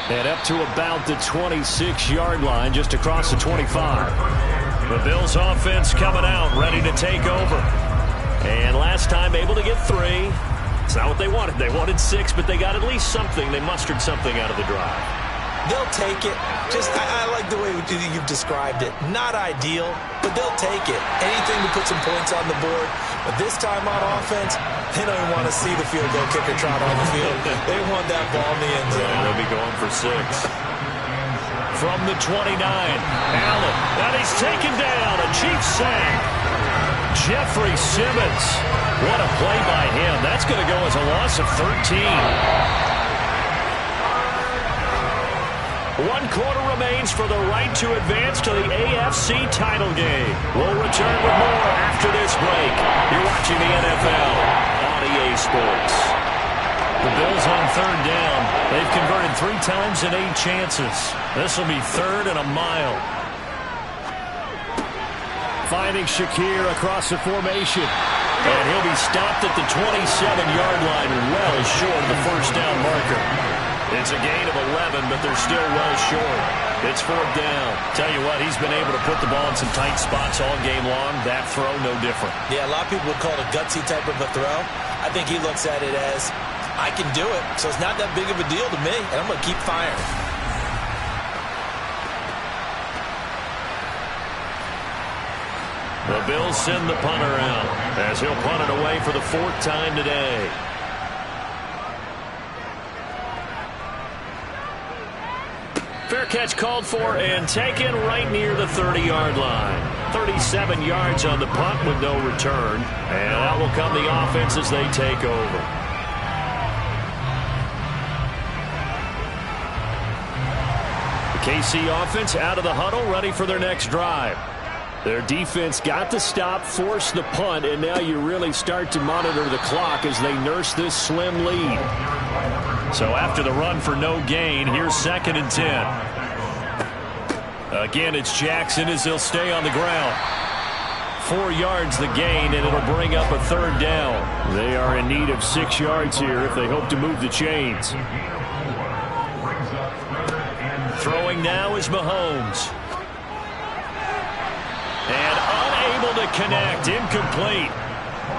And up to about the 26-yard line, just across the 25. The Bills offense coming out, ready to take over. And last time able to get 3. It's not what they wanted. They wanted 6, but they got at least something. They mustered something out of the drive.
They'll take it. I like the way you've described it. Not ideal, but they'll take it. Anything to put some points on the board. But this time on offense, they don't even want to see the field goal kicker trot on the field. They want that ball in the end zone.
Yeah, they'll be going for 6. From the 29, Allen. And he's taken down. A Chiefs sack. Jeffrey Simmons. What a play by him. That's going to go as a loss of 13. 1 quarter remains for the right to advance to the AFC title game. We'll return with more after this break. You're watching the NFL on EA Sports. The Bills on 3rd down. They've converted 3 times in 8 chances. This will be 3rd and a mile. Finding Shakir across the formation. And he'll be stopped at the 27-yard line, well short of the first down marker. It's a gain of 11, but they're still well short. It's 4th down. Tell you what, he's been able to put the ball in some tight spots all game long. That throw, no different.
Yeah, a lot of people would call it a gutsy type of a throw. I think he looks at it as, I can do it, so it's not that big of a deal to me, and I'm going to keep firing.
The Bills send the punter out as he'll punt it away for the 4th time today. Fair catch called for and taken right near the 30-yard line. 37 yards on the punt with no return. And out will come the offense as they take over. The KC offense out of the huddle, ready for their next drive. Their defense got the stop, forced the punt, and now you really start to monitor the clock as they nurse this slim lead. So after the run for no gain, here's 2nd and 10. Again, it's Jackson as he'll stay on the ground. 4 yards the gain, and it'll bring up a 3rd down. They are in need of 6 yards here if they hope to move the chains. Throwing now is Mahomes. And unable to connect, incomplete.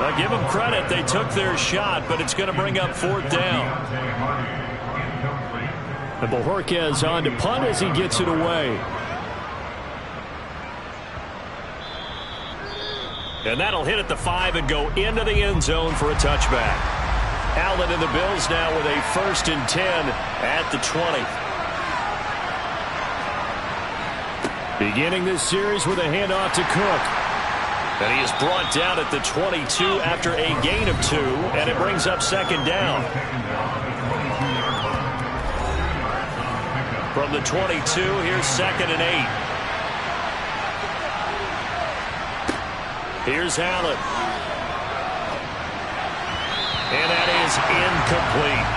Now give them credit, they took their shot, but it's going to bring up 4th down. And Bojorquez on to punt as he gets it away. And that'll hit at the 5 and go into the end zone for a touchback. Allen and the Bills now with a 1st and 10 at the 20. Beginning this series with a handoff to Cook. And he is brought down at the 22 after a gain of 2, and it brings up 2nd down. From the 22, here's 2nd and 8. Here's Allen. And that is incomplete.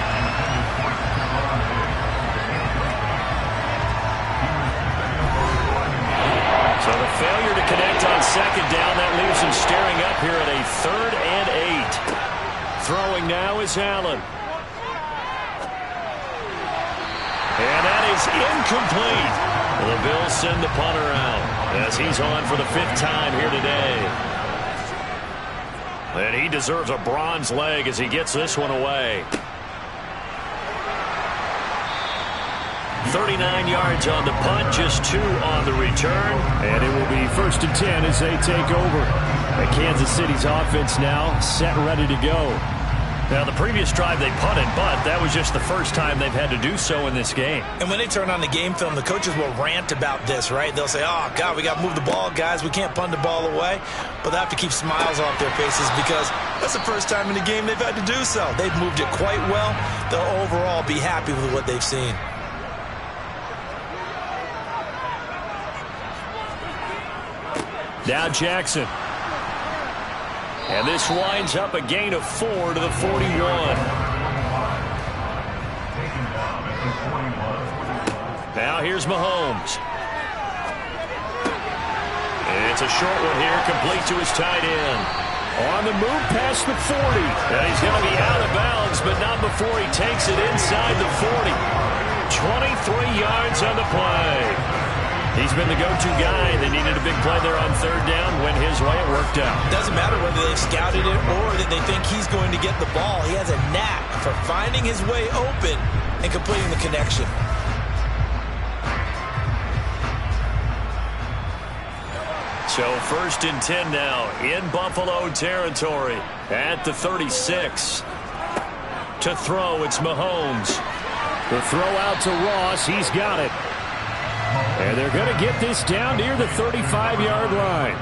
So the failure to connect on second down, that leaves him staring up here at a 3rd and 8. Throwing now is Allen. And that is incomplete. The Bills send the punter out as he's on for the 5th time here today. And he deserves a bronze leg as he gets this one away. 39 yards on the punt, just 2 on the return.
And it will be 1st and 10 as they take over. And Kansas City's offense now set, ready to go.
Now, the previous drive they punted, but that was just the first time they've had to do so in this game.
And when they turn on the game film, the coaches will rant about this, right? They'll say, oh, God, we got to move the ball, guys. We can't punt the ball away. But they have to keep smiles off their faces because that's the first time in the game they've had to do so. They've moved it quite well. They'll overall be happy with what they've seen.
Now Jackson. And this winds up a gain of 4 to the 41. Now here's Mahomes. It's a short one here, complete to his tight end.
On the move past the 40.
And he's going to be out of bounds, but not before he takes it inside the 40. 23 yards on the play. He's been the go-to guy. They needed a big play there on 3rd down. Went his way. It worked out.
Doesn't matter whether they've scouted it or that they think he's going to get the ball. He has a knack for finding his way open and completing the connection.
So 1st and 10 now in Buffalo territory at the 36. To throw, it's Mahomes.
The throw out to Ross. He's got it. And they're going to get this down near the 35-yard line.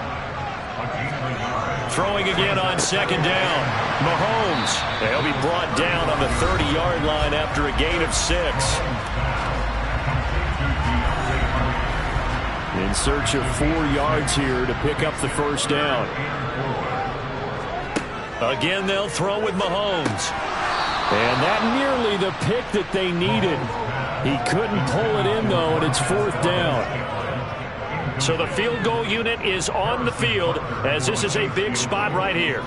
Throwing again on 2nd down. Mahomes. He'll be brought down on the 30-yard line after a gain of 6.
In search of 4 yards here to pick up the 1st down.
Again, they'll throw with Mahomes.
And that nearly the pick that they needed. He couldn't pull it in, though, and it's 4th down.
So the field goal unit is on the field as this is a big spot right here.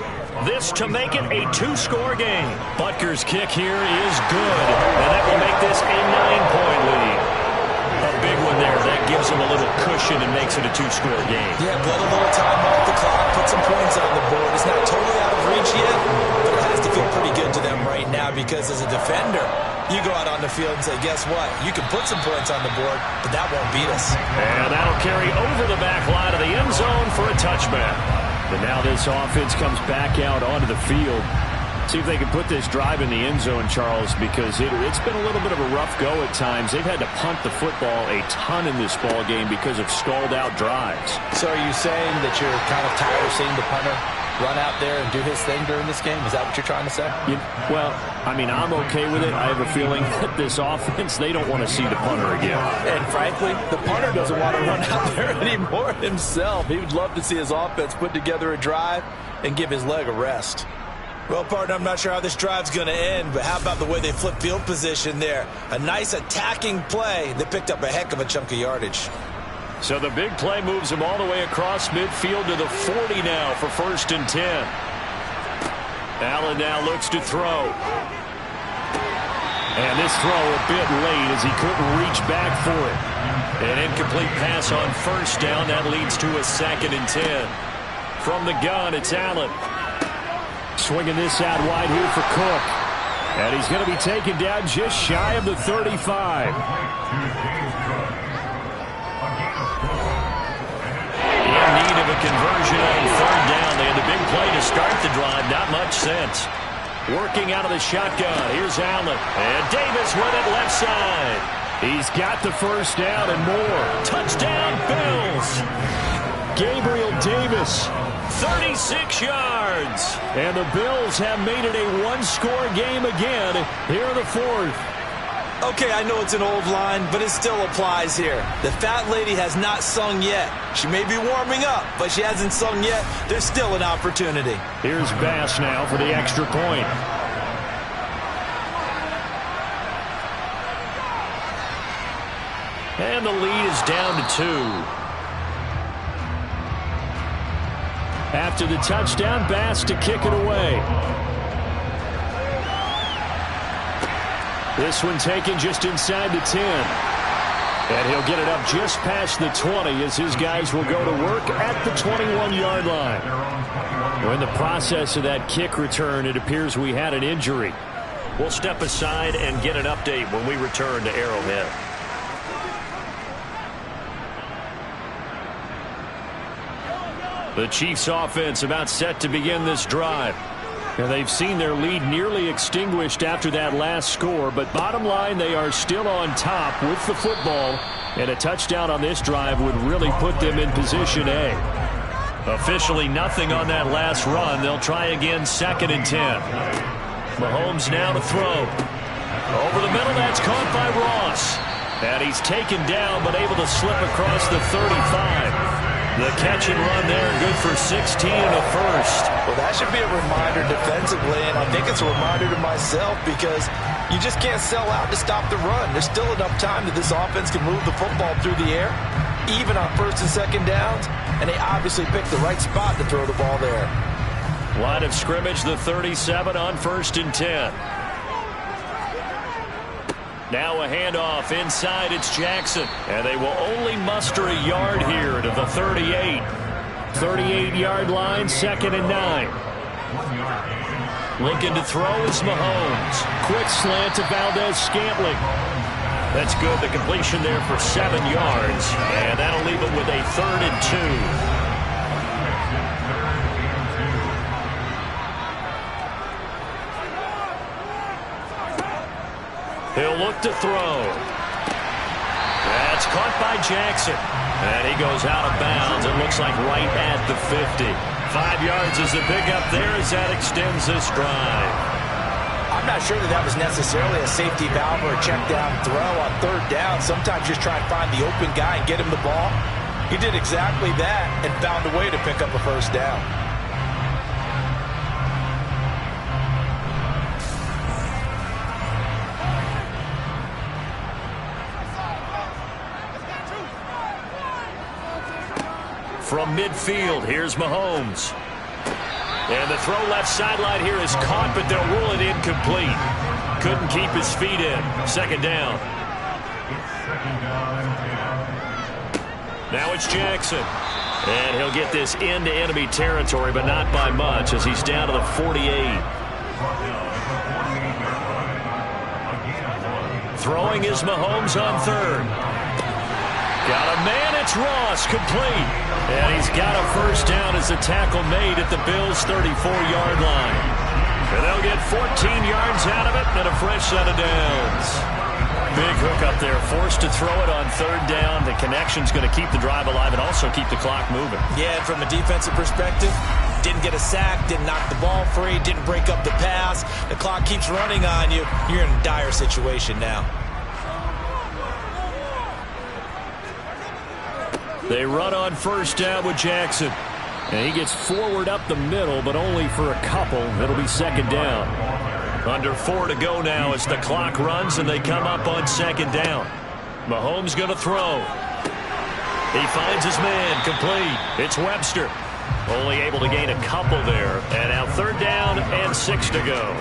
This to make it a 2-score game. Butker's kick here is good, and that will make this a 9-point lead. A big one there. That gives them a little cushion and makes it a 2-score game.
Yeah, let a little time off the clock, put some points on the board. It's not totally out of reach yet, but it has to feel pretty good to them right now because as a defender, you go out on the field and say, guess what? You can put some points on the board, but that won't beat us.
And that'll carry over the back line of the end zone for a touchback.
But now this offense comes back out onto the field. See if they can put this drive in the end zone, Charles, because it's been a little bit of a rough go at times. They've had to punt the football a ton in this ball game because of stalled-out drives.
So are you saying that you're kind of tired of seeing the punter run out there and do his thing during this game? Is that what you're trying to say?
Well, I mean, I'm okay with it. I have a feeling that this offense, they don't want to see the punter again.
And frankly, the punter doesn't want to run out there anymore himself. He would love to see his offense put together a drive and give his leg a rest.
Well, partner, I'm not sure how this drive's going to end, but how about the way they flip field position there? A nice attacking play. They picked up a heck of a chunk of yardage.
So the big play moves him all the way across midfield to the 40 now for 1st and 10. Allen now looks to throw.
And this throw a bit late as he couldn't reach back for it.
An incomplete pass on 1st down. That leads to a 2nd and 10. From the gun, it's Allen.
Swinging this out wide here for Cook. And he's going to be taken down just shy of the 35.
In need of a conversion on 3rd down. They had the big play to start the drive. Not much sense. Working out of the shotgun. Here's Allen. And Davis with it left side.
He's got the 1st down and more.
Touchdown, Bills.
Gabriel Davis.
36 yards.
And the Bills have made it a 1-score game again here in the 4th.
Okay, I know it's an old line, but it still applies here. The fat lady has not sung yet. She may be warming up, but she hasn't sung yet. There's still an opportunity.
Here's Bass now for the extra point.
And the lead is down to 2. After the touchdown, Bass to kick it away. This one taken just inside the 10. And he'll get it up just past the 20 as his guys will go to work at the 21-yard line. In the process of that kick return, it appears we had an injury. We'll step aside and get an update when we return to Arrowhead. The Chiefs offense about set to begin this drive. And they've seen their lead nearly extinguished after that last score, but bottom line, they are still on top with the football, and a touchdown on this drive would really put them in position A. Officially nothing on that last run. They'll try again 2nd and 10. Mahomes now to throw. Over the middle, that's caught by Ross. And he's taken down, but able to slip across the 35. The catch and run there, good for 16 and a first.
Well, that should be a reminder defensively, and I think it's a reminder to myself because you just can't sell out to stop the run. There's still enough time that this offense can move the football through the air, even on 1st and 2nd downs, and they obviously picked the right spot to throw the ball there.
Line of scrimmage, the 37 on 1st and 10. Now a handoff inside, it's Jackson. And they will only muster a yard here to the 38. 38-yard line, 2nd and 9. Looking to throw is Mahomes. Quick slant to Valdez-Scantling. That's good. The completion there for 7 yards. And that'll leave them with a 3rd and 2. He'll look to throw. That's caught by Jackson. And he goes out of bounds. It looks like right at the 50. 5 yards is the pickup there as that extends this drive.
I'm not sure that was necessarily a safety valve or a check down throw on 3rd down. Sometimes just try and find the open guy and get him the ball. He did exactly that and found a way to pick up a 1st down.
From midfield, here's Mahomes. And the throw left sideline here is caught, but they'll rule it incomplete. Couldn't keep his feet in. 2nd down. Now it's Jackson. And he'll get this into enemy territory, but not by much as he's down to the 48. Throwing is Mahomes on 3rd. Got a man, it's Ross, complete. And he's got a 1st down as the tackle made at the Bills' 34-yard line. And they'll get 14 yards out of it and a fresh set of downs. Big hook up there, forced to throw it on 3rd down. The connection's going to keep the drive alive and also keep the clock moving.
Yeah, and from a defensive perspective, didn't get a sack, didn't knock the ball free, didn't break up the pass. The clock keeps running on you. You're in a dire situation now.
They run on 1st down with Jackson. And he gets forward up the middle, but only for a couple. It'll be 2nd down. Under 4 to go now as the clock runs and they come up on 2nd down. Mahomes going to throw. He finds his man, complete. It's Webster. Only able to gain a couple there. And now 3rd down and 6 to go.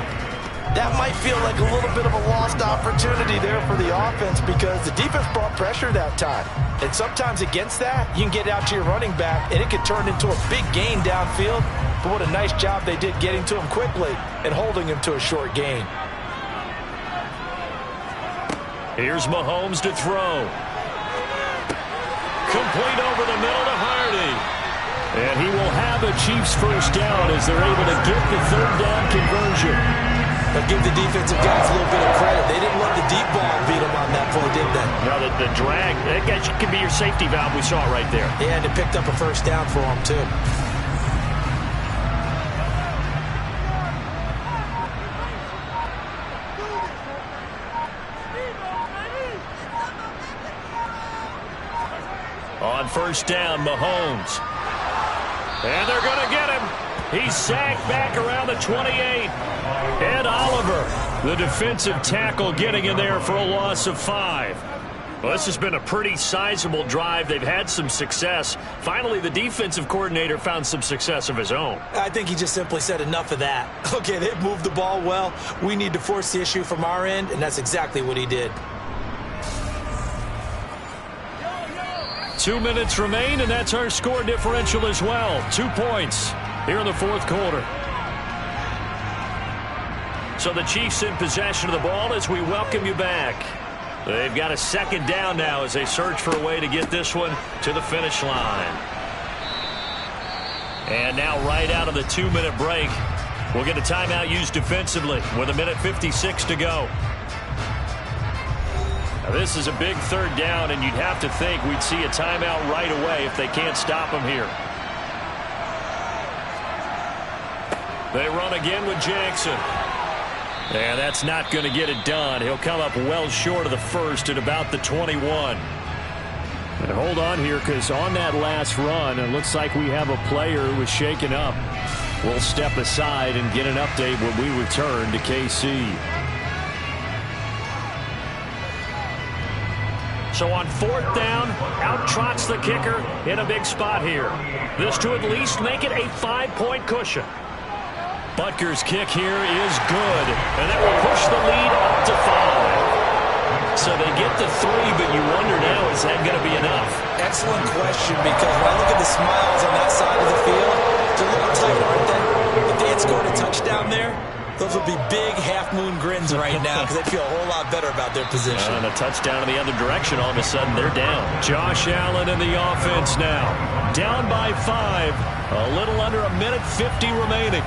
That might feel like a little bit of a lost opportunity there for the offense because the defense brought pressure that time. And sometimes against that, you can get out to your running back, and it could turn into a big gain downfield. But what a nice job they did getting to him quickly and holding him to a short gain.
Here's Mahomes to throw. Complete over the middle to Hardy. And he will have a Chiefs 1st down as they're able to get the 3rd down conversion.
But give the defensive guys a little bit of credit. They didn't let the deep ball beat them on that play, did they?
No, the drag, that can be your safety valve. We saw it right there.
Yeah, and it picked up a 1st down for them, too.
On 1st down, Mahomes. And they're going to get him. He's sacked back around the 28. Ed Oliver, the defensive tackle, getting in there for a loss of 5. Well, this has been a pretty sizable drive. They've had some success. Finally, the defensive coordinator found some success of his own.
I think he just simply said enough of that. Okay, they've moved the ball well. We need to force the issue from our end, and that's exactly what he did.
2 minutes remain, and that's our score differential as well. 2 points here in the fourth quarter. So the Chiefs in possession of the ball as we welcome you back. They've got a second down now as they search for a way to get this one to the finish line. And now right out of the 2-minute break, we'll get a timeout used defensively with 1:56 to go. Now this is a big third down, and you'd have to think we'd see a timeout right away if they can't stop them here. They run again with Jackson. And that's not going to get it done. He'll come up well short of the first at about the 21.
And hold on here, because on that last run, it looks like we have a player who was shaken up. We'll step aside and get an update when we return to KC.
So on fourth down, out trots the kicker in a big spot here. This to at least make it a 5-point cushion.
Butker's kick here is good, and that will push the lead up to 5.
So they get to 3, but you wonder now, is that going to be enough?
Excellent question, because when I look at the smiles on that side of the field, they're a little tight, aren't they? If they had scored a touchdown there, those would be big half-moon grins right now, because they'd feel a whole lot better about their position.
And a touchdown in the other direction, all of a sudden they're down.
Josh Allen in the offense now. Down by 5. A little under 1:50 remaining.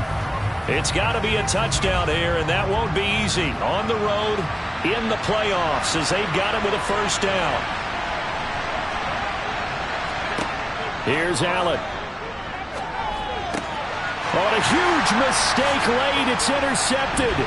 It's got to be a touchdown here, and that won't be easy. On the road, in the playoffs, as they've got him with a first down. Here's Allen. On a huge mistake late, it's intercepted.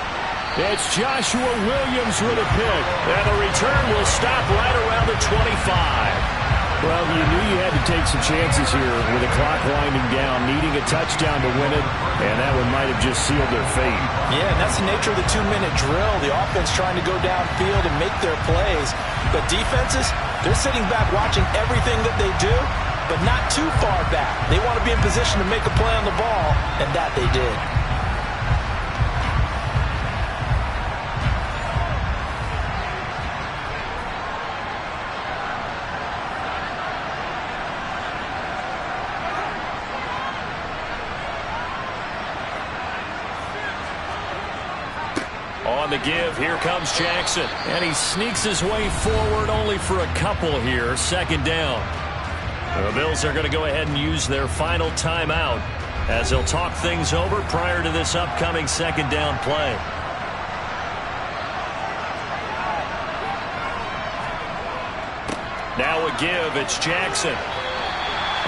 It's Joshua Williams with a pick.
And the return will stop right around the 25.
Well, you knew you had to take some chances here with the clock winding down, needing a touchdown to win it, and that one might have just sealed their fate.
Yeah, and that's the nature of the 2-minute drill. The offense trying to go downfield and make their plays. But defenses, they're sitting back watching everything that they do, but not too far back. They want to be in position to make a play on the ball, and that they did.
On the give, here comes Jackson.
And he sneaks his way forward only for a couple here. Second down.
The Bills are going to go ahead and use their final timeout as they'll talk things over prior to this upcoming second down play. Now a give, it's Jackson.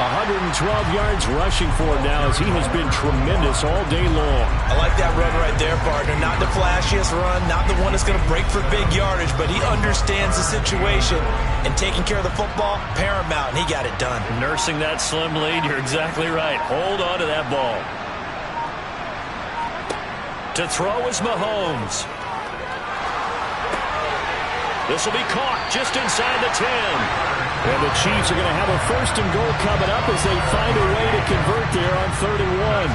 112 yards rushing for him now, as he has been tremendous all day long.
I like that run right there, partner. Not the flashiest run, not the one that's going to break for big yardage, but he understands the situation, and taking care of the football, paramount, and he got it done.
Nursing that slim lead, you're exactly right. Hold on to that ball. To throw is Mahomes. This will be caught just inside the 10.
And the Chiefs are going to have a first and goal coming up as they find a way to convert there on 3rd and 1.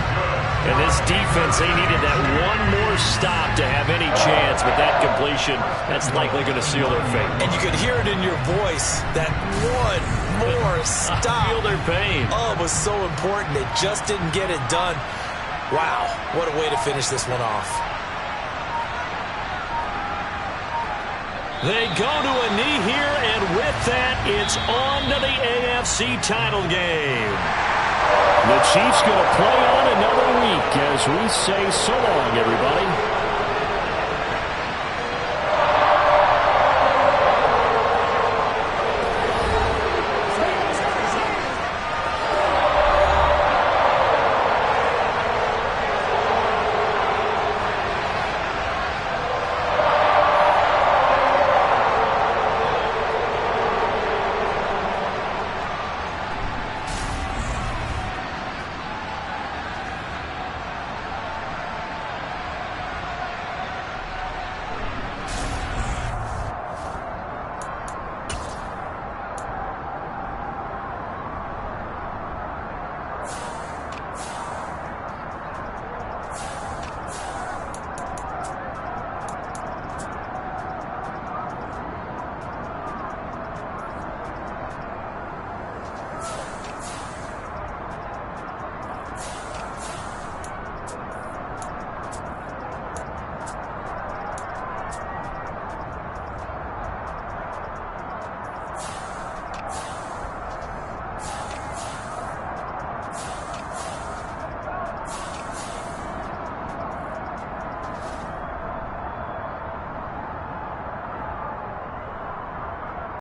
And this defense, they needed that one more stop to have any chance, but that completion, that's likely going to seal their fate.
And you could hear it in your voice, that one more stop.
I feel their pain.
Oh, it was so important. They just didn't get it done. Wow, what a way to finish this one off.
They go to a knee here, and with that, it's on to the AFC title game.
The Chiefs going to play on another week as we say so long, everybody.